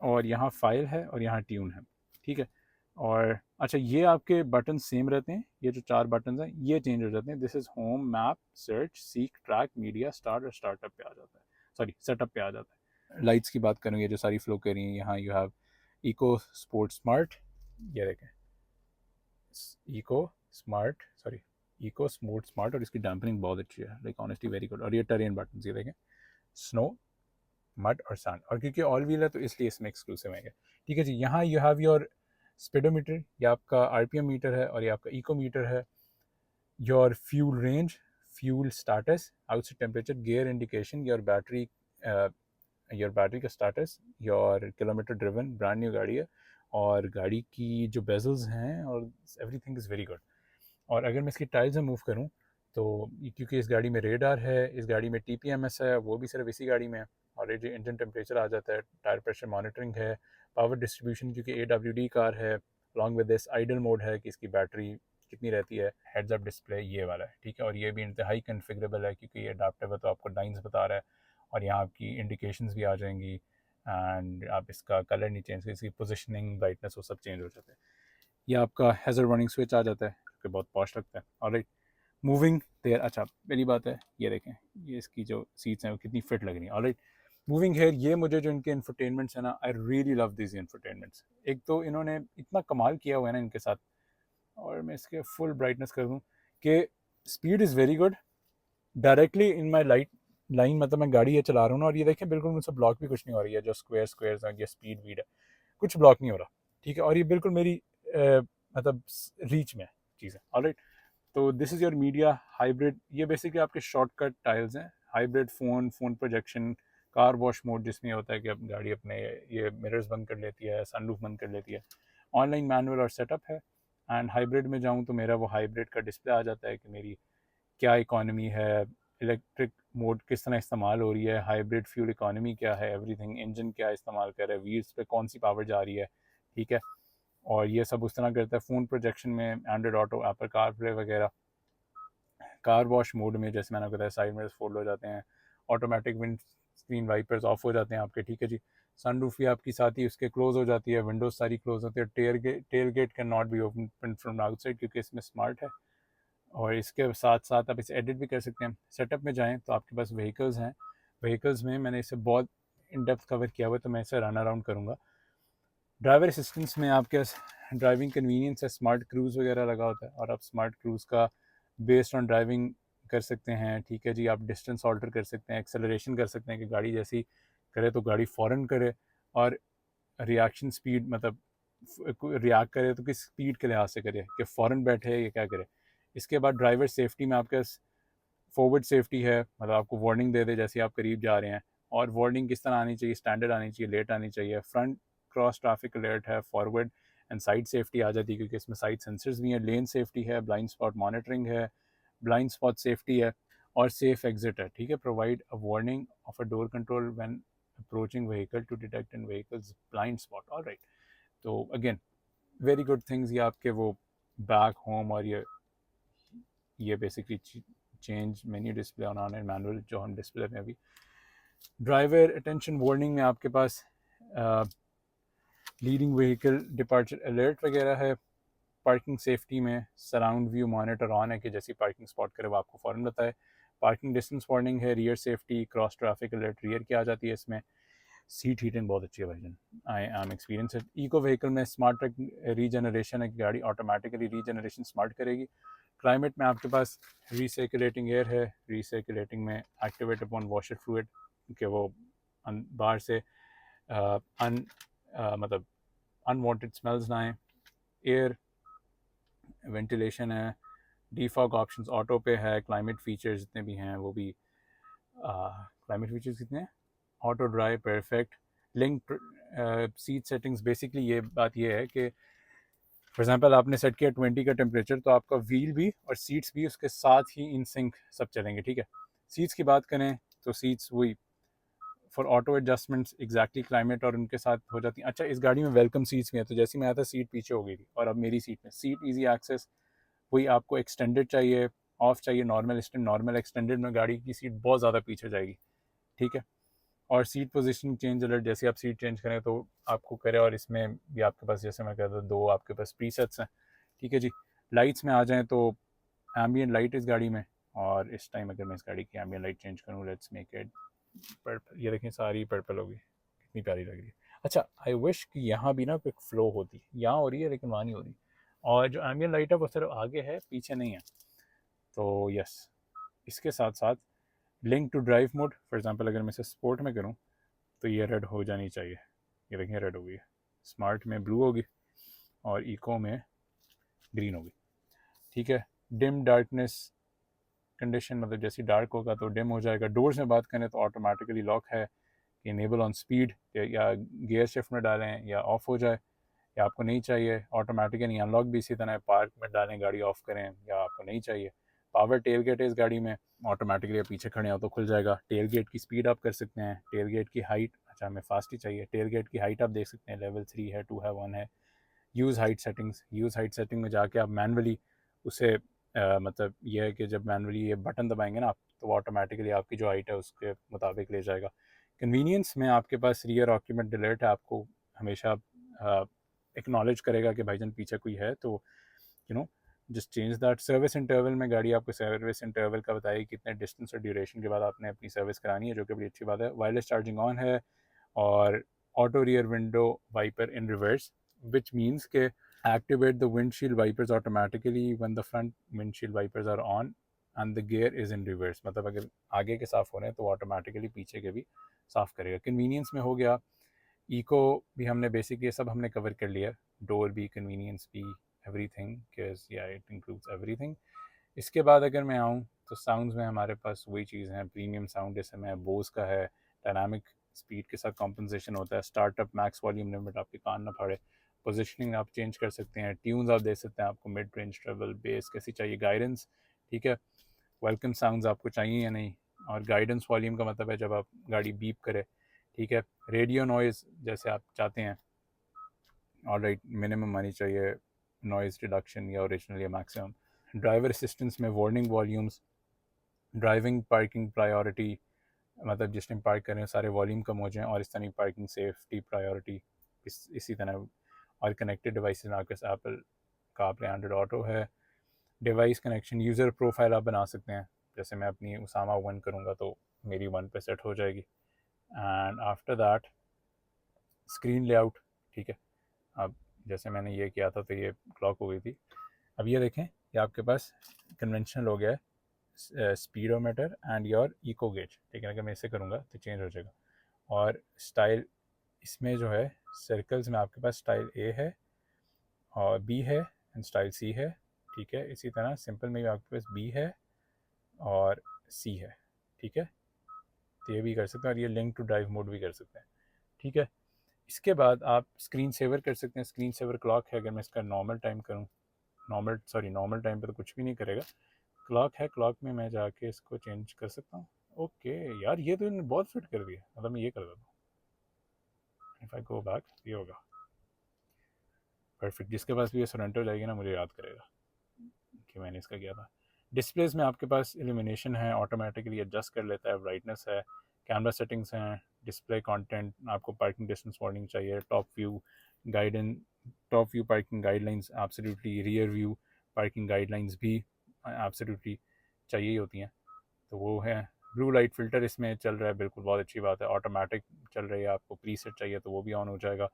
और यहाँ फाइल है और यहाँ ट्यून है, ठीक है। और अच्छा, ये आपके बटन सेम रहते हैं, ये जो 4 बटन हैं ये चेंज हो जाते हैं। This is home, map, search, seek, track, media, start और स्टार्टअप पे आ जाता है, सॉरी सेटअप पे आ जाता है। लाइट्स की बात करूँ, ये जो सारी फ्लो कर रही हैं, यहाँ you have eco sport smart, ये देखें eco smart, sorry eco sport smart, और इसकी डैम्पनिंग बहुत अच्छी है, लाइक ऑनेस्टली वेरी गुड। और ये टर्रेन बटन, ये देखें स्नो, मड और सैंड, और क्योंकि ऑल व्हील है तो इसलिए इसमें एक्सक्लूसिव है, ठीक है जी। यहाँ यू हैव योर स्पीडोमीटर, ये आपका RPM मीटर है और ये आपका इको मीटर है। Your fuel range, fuel status, outside temperature, gear indication, your battery का status, your kilometre driven, brand new गाड़ी है और गाड़ी की जो बेजल्स हैं और एवरीथिंग इज़ वेरी गुड। और अगर मैं इसकी टाइल्स में मूव करूँ तो क्योंकि इस गाड़ी में रेडार है, इस गाड़ी में TPMS है, वो भी सिर्फ इसी गाड़ी में है। और ये जो इंजन टेम्परेचर आ जाता है, टायर प्रेशर मॉनिटरिंग है, पावर डिस्ट्रीब्यूशन क्योंकि AWD कार है, along with this idle mode है कि इसकी बैटरी कितनी रहती है, हेड्स अप डिस्प्ले ये वाला है, ठीक है। और ये भी इंतहाई कन्फिगरेबल है क्योंकि ये अडाप्टिव है, तो आपको लाइन्स बता रहा है और यहाँ आपकी इंडिकेशंस भी आ जाएंगी एंड आप इसका कलर नहीं चेंज, इसकी पोजिशनिंग, ब्राइटनेस वो सब चेंज हो जाता है। ये आपका हैज़र्ड वार्निंग स्विच आ जाता है जो कि बहुत पॉश लगता है। ऑलराइट, मूविंग देयर, अच्छा पहली बात है ये देखें, ये इसकी जो सीट्स हैं वो कितनी फिट लग रही हैं। ऑलराइट, मूविंग हेयर, ये मुझे जो इनके इंफरटेनमेंट्स हैं ना, आई रियली लव दिस इंफरटेनमेंट्स। एक तो इन्होंने इतना कमाल किया हुआ है ना इनके साथ, और मैं इसके फुल ब्राइटनेस कर दूँ कि speed is very good, directly in my line, मतलब मैं गाड़ी ये चला रहा हूँ ना और ये देखें बिल्कुल मुझसे ब्लॉक भी कुछ नहीं हो रही है, जो स्क्वेयर्स हैं, ये स्पीड वीड है, कुछ ब्लॉक नहीं हो रहा, ठीक है। और ये बिल्कुल मेरी मतलब रीच में चीज़ है। ऑलराइट, तो this is your media hybrid, ये बेसिकली आपके शॉर्टकट टाइल्स हैं। Hybrid phone projection, car wash mode जिसमें होता है कि अब गाड़ी अपने ये मिरर्स बंद कर लेती है, सनरूफ बंद कर लेती है, ऑनलाइन मैनुअल और सेटअप है। एंड हाइब्रिड में जाऊँ तो मेरा वो हाइब्रिड का डिस्प्ले आ जाता है कि मेरी क्या इकॉनमी है, इलेक्ट्रिक मोड किस तरह इस्तेमाल हो रही है, हाइब्रिड फ्यूल इकॉनमी क्या है, एवरीथिंग, इंजन क्या इस्तेमाल कर रहा है, व्हील्स पे कौन सी पावर जा रही है, ठीक है। और ये सब उस तरह करता है। फ़ोन प्रोजेक्शन में Android auto, Apple car play वगैरह। कार वॉश मोड में जैसे मैंने बताया साइड मिरर्स फोल्ड हो जाते हैं, automatic windscreen wipers off हो जाते हैं आपके, ठीक है जी। सनरूफ भी आपकी साथ ही उसके क्लोज हो जाती है, विंडोज सारी क्लोज होती है। Tailgate can not be open from outside क्योंकि इसमें स्मार्ट है। और इसके साथ साथ आप इसे एडिट भी कर सकते हैं। सेटअप में जाएँ तो आपके पास व्हीकल्स हैं, व्हीकल्स में मैंने इसे बहुत इन डेप्थ कवर किया हुआ है तो मैं इसे रन अराउंड करूँगा। ड्राइवर असिस्टेंस में आपके ड्राइविंग कन्वीनियंस है, स्मार्ट क्रूज़ वगैरह लगा होता है और आप स्मार्ट क्रूज़ का बेस्ड ऑन ड्राइविंग कर सकते हैं, ठीक है जी। आप डिस्टेंस ऑल्टर कर सकते हैं, एक्सेलरेशन कर सकते हैं कि गाड़ी जैसी करे तो गाड़ी फ़ौरन करे, और रिएक्शन स्पीड मतलब रिएक्ट करे तो किस स्पीड के लिहाज से करे, कि फ़ौरन बैठे या क्या करे। इसके बाद ड्राइवर सेफ्टी में आपके फॉरवर्ड सेफ्टी है, मतलब आपको वार्निंग दे दे जैसे आप करीब जा रहे हैं, और वार्निंग किस तरह आनी चाहिए, स्टैंडर्ड आनी चाहिए, लेट आनी चाहिए। फ्रंट क्रॉस ट्रैफिक अलर्ट है, फॉरवर्ड एंड साइड सेफ्टी आ जाती है क्योंकि इसमें साइड सेंसर्स भी हैं। लेन सेफ्टी है, ब्लाइंड स्पॉट मॉनिटरिंग है, ब्लाइंड स्पॉट सेफ्टी है, और सेफ एग्जिट है, ठीक है। Provide a warning of a door control when approaching vehicle to detect in vehicles blind spot. Alright, तो अगेन वेरी गुड थिंग्स। ये आपके वो बैक होम और ये basically change menu display on and manual जो हम डिस्प्ले में अभी। ड्राइवर अटेंशन वार्निंग में आपके पास लीडिंग व्हीकल डिपार्चर अलर्ट वगैरह है। पार्किंग सेफ्टी में सराउंड व्यू मॉनिटर ऑन है कि जैसी पार्किंग स्पॉट करे वो आपको फ़ौरन बताए। पार्किंग डिस्टेंस वार्निंग है, rear safety, cross traffic alert rear की आ जाती है इसमें। सीट हीटिंग बहुत अच्छी है भाईजन, I am experience. Eco vehicle में स्मार्ट ट्रक रीजनरेशन है कि गाड़ी ऑटोमेटिकली रीजनरेशन स्मार्ट करेगी। क्लाइमेट में आपके पास रीसर्कुलेटिंग एयर है, रीसर्कुलेटिंग में एक्टिवेट अपॉन वॉशर फ्लूइड कि वो बाहर से मतलब अनवांटेड स्मेल्स ना आए। एयर वेंटिलेशन है, डिफॉग ऑप्शंस ऑटो पे है। क्लाइमेट फीचर्स जितने भी हैं वो भी क्लाइमेट फीचर्स कितने हैं, auto dry perfect, link seat settings basically ये बात ये है कि फॉर एग्जांपल आपने सेट किया 20 का टेम्परेचर, तो आपका व्हील भी और सीट्स भी उसके साथ ही इन सिंक सब चलेंगे, ठीक है। सीट्स की बात करें तो सीट्स वही for auto adjustments exactly climate और उनके साथ हो जाती हैं। अच्छा, इस गाड़ी में वेलकम सीट्स भी हैं, तो जैसे मैं आया था सीट पीछे हो गई थी और अब मेरी सीट में सीट ईजी एक्सेस। वही आपको एक्सटेंडेड चाहिए, ऑफ चाहिए, नॉर्मल एक्सटेंड, नॉर्मल एक्सटेंडेड में गाड़ी की सीट बहुत ज़्यादा पीछे जाएगी, ठीक है। और सीट पोजीशन चेंज अलर्ट, जैसे आप सीट चेंज करें तो आपको करे, और इसमें भी आपके पास जैसे मैं कहता हूँ 2 आपके पास प्रीसेट्स हैं, ठीक है जी। लाइट्स में आ जाएँ तो एम्बियंट लाइट इस गाड़ी में, और इस टाइम अगर मैं इस गाड़ी की एम्बियंट लाइट चेंज करूँ, लेट्स मेक इट पर्पल, ये देखें सारी पर्पल होगी, कितनी प्यारी लग रही है। अच्छा, आई विश कि यहाँ भी ना कोई फ्लो होती, यहाँ हो रही है लेकिन वहाँ नहीं हो रही। और जो एम्बियंट लाइट है वो सिर्फ आगे है, पीछे नहीं है। तो यस, इसके साथ साथ link to drive mode, for example अगर मैं इसे स्पोर्ट में करूँ तो ये रेड हो जानी चाहिए, ये देखिए रेड हो गई है। स्मार्ट में ब्लू होगी और इको में ग्रीन होगी, ठीक है। डिम डार्कनेस कंडीशन, मतलब जैसे डार्क होगा तो डिम हो जाएगा। डोर्स में बात करें तो ऑटोमेटिकली लॉक है, इनेबल ऑन स्पीड, या गियर शिफ्ट में डालें या ऑफ हो जाए, या आपको नहीं चाहिए ऑटोमेटिकली अनलॉक भी इसी तरह पार्क में डालें गाड़ी ऑफ करें, या आपको नहीं चाहिए। पावर टेल गेट है इस गाड़ी में, ऑटोमेटिकली आप पीछे खड़े हो तो खुल जाएगा। टेल गेट की स्पीड आप कर सकते हैं, टेल गेट की हाइट, अच्छा हमें फास्ट ही चाहिए, टेल गेट की हाइट आप देख सकते हैं, लेवल 3 है, 2 है, 1 है। Use height settings, use height setting में जाके आप मैनुअली उसे मतलब यह है कि जब मैनुअली ये बटन दबाएंगे ना आप, तो वो ऑटोमेटिकली आपकी जो हाइट है उसके मुताबिक ले जाएगा। कन्वीनियंस में आपके पास रियर ऑक्यूपेंट डिलेट है, आपको हमेशा एक्नॉलेज करेगा कि भाईजान पीछे कोई है, तो you know just change that. Service interval में गाड़ी आपको सर्विस इंटरवल का बताएगी कितने डिस्टेंस और ड्यूरेशन के बाद आपने अपनी सर्विस करानी है, जो कि बड़ी अच्छी बात है। वायरलेस चार्जिंग ऑन है, और auto rear window wiper in reverse, which means के activate the windshield wipers automatically when the front windshield wipers are on and the gear is in reverse। मतलब अगर आगे के साफ़ हो रहे हैं तो ऑटोमेटिकली पीछे के भी साफ़ करेगा। कन्वीनियंस में हो गया, इको भी हमने बेसिक ये सब हमने कवर कर लिया, डोर भी, कन्वीनियंस भी, एवरीथिंग, या इट इंक्लूड्स एवरीथिंग। इसके बाद अगर मैं आऊँ तो साउंड्स में हमारे पास वही चीज़ है, प्रीमियम साउंड जैसे मैं बोस का है, डायनामिक स्पीड के साथ कॉम्पनसेशन होता है, स्टार्टअप मैक्स वॉल्यूम लिमिट आपके कान ना फाड़े, पोजिशनिंग आप चेंज कर सकते हैं, ट्यून्स आप दे सकते हैं, आपको मिड रेंज, ट्रेवल, बेस कैसी चाहिए, गाइडेंस, ठीक है। वेलकम साउंड्स आपको चाहिए या नहीं, और गाइडेंस वॉल्यूम का मतलब है जब आप गाड़ी बीप करे, ठीक है। रेडियो नॉइज़ जैसे आप चाहते हैं, ऑलराइट, मिनिमम आनी चाहिए नॉइज़ रिडक्शन, या ओरिजिनल या मैक्सिमम। ड्राइवर असिस्टेंस में warning volumes, driving parking priority, मतलब जिस टाइम पार्क करें सारे वॉल्यूम कम हो जाएं, और इस तरह पार्किंग सेफ्टी प्रायोरिटी, इसी तरह। और कनेक्टेड डिवाइस में आपके एप्पल कारप्ले एंड्रॉइड ऑटो है। डिवाइस कनेक्शन, यूज़र प्रोफाइल आप बना सकते हैं, जैसे मैं अपनी उसामा 1 करूँगा तो मेरी 1 पे सेट हो जाएगी। And after that screen layout, ठीक है। अब जैसे मैंने ये किया था तो ये क्लॉक हो गई थी, अब ये देखें ये आपके पास कन्वेंशनल हो गया है, speedometer and your eco gauge, ठीक है। अगर मैं इसे करूँगा तो चेंज हो जाएगा। और स्टाइल, इसमें जो है सर्कल्स में आपके पास स्टाइल ए है और बी है एंड स्टाइल सी है, ठीक है। इसी तरह सिंपल में भी आपके पास बी है और सी है, ठीक है। तो ये भी कर सकते हैं, और ये लिंक टू ड्राइव मोड भी कर सकते हैं, ठीक है। इसके बाद आप स्क्रीन सेवर कर सकते हैं, स्क्रीन सेवर क्लॉक है, अगर मैं इसका नॉर्मल टाइम करूँ, नॉर्मल टाइम पे तो कुछ भी नहीं करेगा, क्लॉक है, क्लॉक में मैं जाके इसको चेंज कर सकता हूँ। ओके यार, ये तो इन्होंने बहुत फिट कर दिया, मतलब मैं ये कर देता हूँ, इफ़ आई गो बैक ये होगा परफेक्ट। जिसके पास भी ये सरेंडर जाएगी ना, मुझे याद करेगा कि मैंने इसका किया था। डिस्प्लेस में आपके पास इल्यूमिनेशन है, ऑटोमेटिकली एडजस्ट कर लेता है, ब्राइटनेस है, कैमरा सेटिंग्स हैं, डिस्प्ले कंटेंट, आपको पार्किंग डिस्टेंस वार्निंग चाहिए, top view guidance, top view parking guidelines absolutely, rear view parking guidelines भी एब्सोल्युटली चाहिए होती हैं, तो वो है। ब्लू लाइट फ़िल्टर इसमें चल रहा है, बिल्कुल बहुत अच्छी बात है। ऑटोमेटिक चल रही है, आपको प्रीसेट चाहिए तो वो भी ऑन हो जाएगा।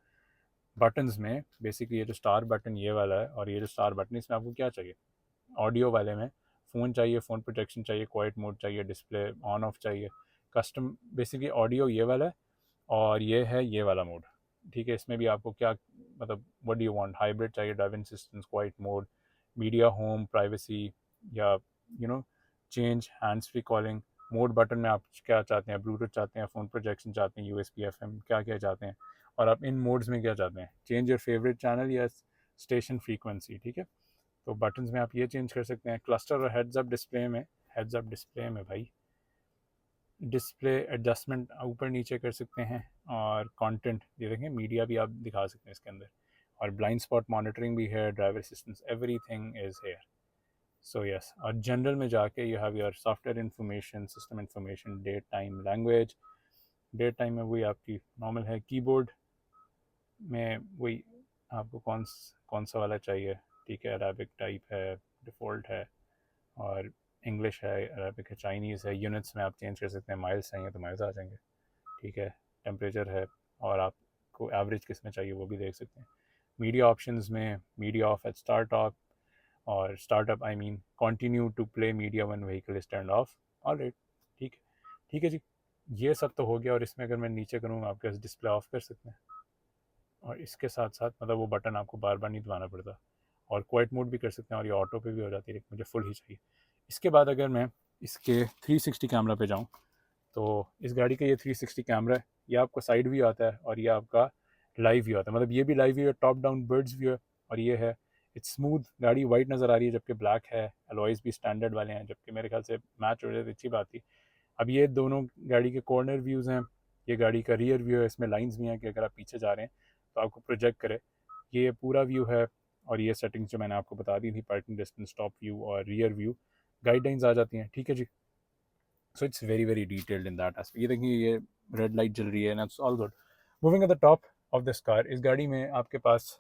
बटन्स में बेसिकली ये जो स्टार बटन ये वाला है, और ये जो स्टार बटन, इसमें आपको क्या चाहिए, ऑडियो वाले में फ़ोन चाहिए, फ़ोन प्रोटेक्शन चाहिए, क्वाइट मोड चाहिए, डिस्प्ले ऑन ऑफ चाहिए, कस्टम बेसिकली ऑडियो ये वाला है, और ये है ये वाला मोड, ठीक है। इसमें भी आपको क्या मतलब what do you want, hybrid चाहिए, driving assistance, quiet mode, media, home, privacy, या you know change, hands free calling, mode button में आप क्या चाहते हैं, ब्लूटूथ चाहते हैं, फ़ोन प्रोजेक्शन चाहते हैं, USB FM क्या क्या चाहते हैं, और आप इन मोड्स में क्या चाहते हैं, चेंज योर फेवरेट चैनल या स्टेशन फ्रीक्वेंसी, ठीक है। तो बटन्स में आप ये चेंज कर सकते हैं। क्लस्टर और हेड्स अप डिस्प्ले में भाई डिस्प्ले एडजस्टमेंट ऊपर नीचे कर सकते हैं, और कंटेंट ये देखें, मीडिया भी आप दिखा सकते हैं इसके अंदर, और ब्लाइंड स्पॉट मॉनिटरिंग भी है, driver assistance, everything is here. So yes, और जनरल में जाके you have your software information, system information, date time, language. Date time में वही आपकी नॉर्मल है, कीबोर्ड में वही आपको कौन सा वाला चाहिए, ठीक है, अरबिक टाइप है, डिफ़ॉल्ट है, और इंग्लिश है, अरबिक है, चाइनीज़ है। यूनिट्स में आप चेंज कर सकते हैं, माइल्स चाहिए तो माइल्स आ जाएंगे, ठीक है। टेम्परेचर है, और आपको एवरेज किस में चाहिए वो भी देख सकते हैं। मीडिया ऑप्शंस में मीडिया ऑफ एट स्टार्टअप, और startup I mean continue to play media when vehicle is turn off. Alright, ठीक है, ठीक है जी, ये सब तो हो गया। और इसमें अगर मैं नीचे करूँगा आपके डिस्प्ले ऑफ कर सकते हैं, और इसके साथ साथ मतलब वो बटन आपको बार बार नहीं दबाना पड़ता, और क्वाइट मोड भी कर सकते हैं, और ये ऑटो पे भी हो जाती है, लेकिन मुझे फुल ही चाहिए। इसके बाद अगर मैं इसके 360 कैमरा पे जाऊँ, तो इस गाड़ी का ये 360 कैमरा है, ये आपको साइड व्यू आता है, और ये आपका लाइव व्यू आता है, मतलब ये भी लाइव व्यू है, टॉप डाउन बर्ड्स व्यू है, और ये है इट्स स्मूथ। गाड़ी वाइट नज़र आ रही है जबकि ब्लैक है, अलॉयज़ भी स्टैंडर्ड वाले हैं, जबकि मेरे ख्याल से मैच हो जाए तो अच्छी बात थी। अब ये दोनों गाड़ी के कॉर्नर व्यूज़ हैं, ये गाड़ी का रियर व्यू है, इसमें लाइंस भी हैं कि अगर आप पीछे जा रहे हैं तो आपको प्रोजेक्ट करे, ये पूरा व्यू है। और ये सेटिंग्स जो मैंने आपको बता दी थी, पार्किंग डिस्टेंस, टॉप व्यू और रियर व्यू, गाइडलाइंस आ जाती हैं, ठीक है जी। So it's very very detailed in that aspect. ये देखिए, ये रेड लाइट जल रही है, and it's all good. Moving at the top of this car, इस गाड़ी में आपके पास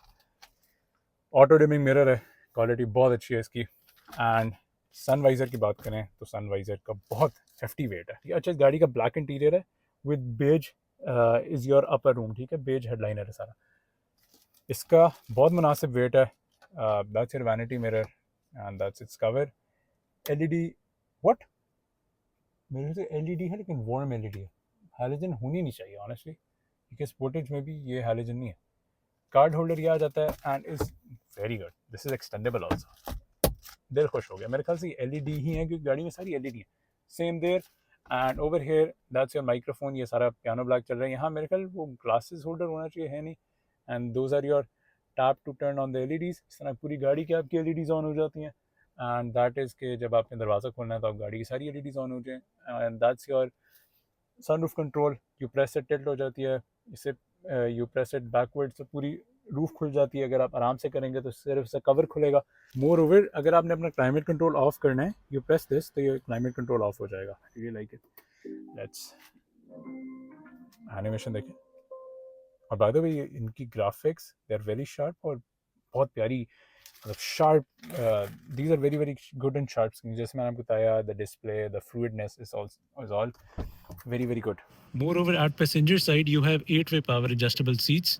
ऑटो डिमिंग मिरर है, क्वालिटी बहुत अच्छी है इसकी। एंड सन वाइज़र की बात करें तो सन वाइज़र का बहुत हेफ्टी वेट है। अच्छा, इस गाड़ी का ब्लैक इंटीरियर है with beige is your upper room, ठीक है, बेज हेडलाइनर है सारा। इसका बहुत मुनासिब वेट है। That's your vanity mirror, and that's its cover. LED, what, मेरे से एलईडी है लेकिन वार्म एलईडी है, हैलोजन होनी नहीं चाहिए ऑनेस्टली, क्योंकि स्पोर्टेज में भी ये हैलोजन नहीं है। कार्ड होल्डर ये आ जाता है, and is very good, this is extendable also. दिल खुश हो गया, मेरे ख्याल से एलईडी ही है क्योंकि गाड़ी में सारी एलईडी है। Same there, and over here that's your microphone, ये सारा पियानो ब्लैक चल रहा है। यहाँ मेरे ख्याल वो ग्लासेस होल्डर होना चाहिए, है नहीं, and those are your tap to turn on the LEDs. इस तरह पूरी गाड़ी की आपकी एलईडीज ऑन हो जाती हैं, एंड दैट इज़ के जब आपने दरवाज़ा खोलना है तो आप गाड़ी की सारी एलईडीज ऑन हो जाए। And that's your sunroof control, you press it tilt हो जाती है, इसे यू प्रेस इट बैकवर्ड तो पूरी रूफ खुल जाती है। अगर आप आराम से करेंगे तो सिर्फ इसका कवर खुलेगा। मोर ओवर, अगर आपने अपना क्लाइमेट कंट्रोल ऑफ करना है, यू प्रेस दिस तो ये क्लाइमेट कंट्रोल ऑफ हो जाएगा। Really like it. Let's animation देखें। और बाय द वे इनकी graphics they are very sharp, और बहुत प्यारी, मतलब sharp, these are very very good and sharp screen. जैसे मैंने आपको बताया, the display, the fluidness is all very very good. Moreover, at passenger side, you have 8-way power adjustable seats.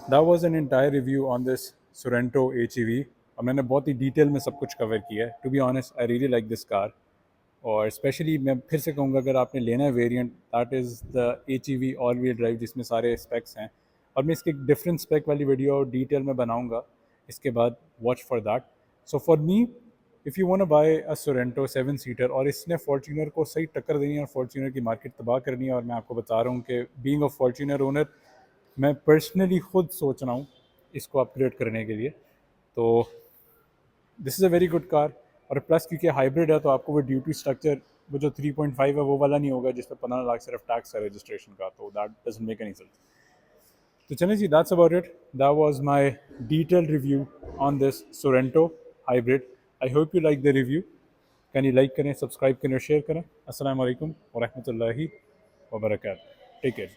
That was an entire review on this Sorento HEV, और मैंने बहुत ही detail में सब कुछ कवर किया है। To be honest, I really like this car, और specially मैं फिर से कहूँगा, अगर आपने लेना है variant, that is the HEV all wheel drive, जिसमें सारे स्पेक्स हैं। और मैं इसके डिफरेंट स्पेक वाली वीडियो डिटेल में बनाऊँगा इसके बाद, watch for that. So for me, if you want to buy a Sorento 7 seater, और इसने फॉर्च्यूनर को सही टक्कर देनी है और फॉर्च्यूनर की मार्केट तबाह करनी है, और मैं आपको बता रहा हूँ कि बीइंग अ फॉर्च्यूनर ओनर, मैं पर्सनली खुद सोच रहा हूँ इसको अपग्रेड करने के लिए। तो this is a very good car. और प्लस क्योंकि हाइब्रिड है तो आपको वो ड्यूटी स्ट्रक्चर, वो जो 3.5 है वो वाला नहीं होगा जिस पर 15 लाख सिर्फ टैक्स है रजिस्ट्रेशन का, तो that doesn't make any sense. तो चलें जी, that's about it. That was my detailed review on this Sorento hybrid. I hope you like the review. Can you like करें, सब्सक्राइब करें और शेयर करें। अस्सलाम वालेकुम व रहमतुल्लाहि व बरकातहू। Take care.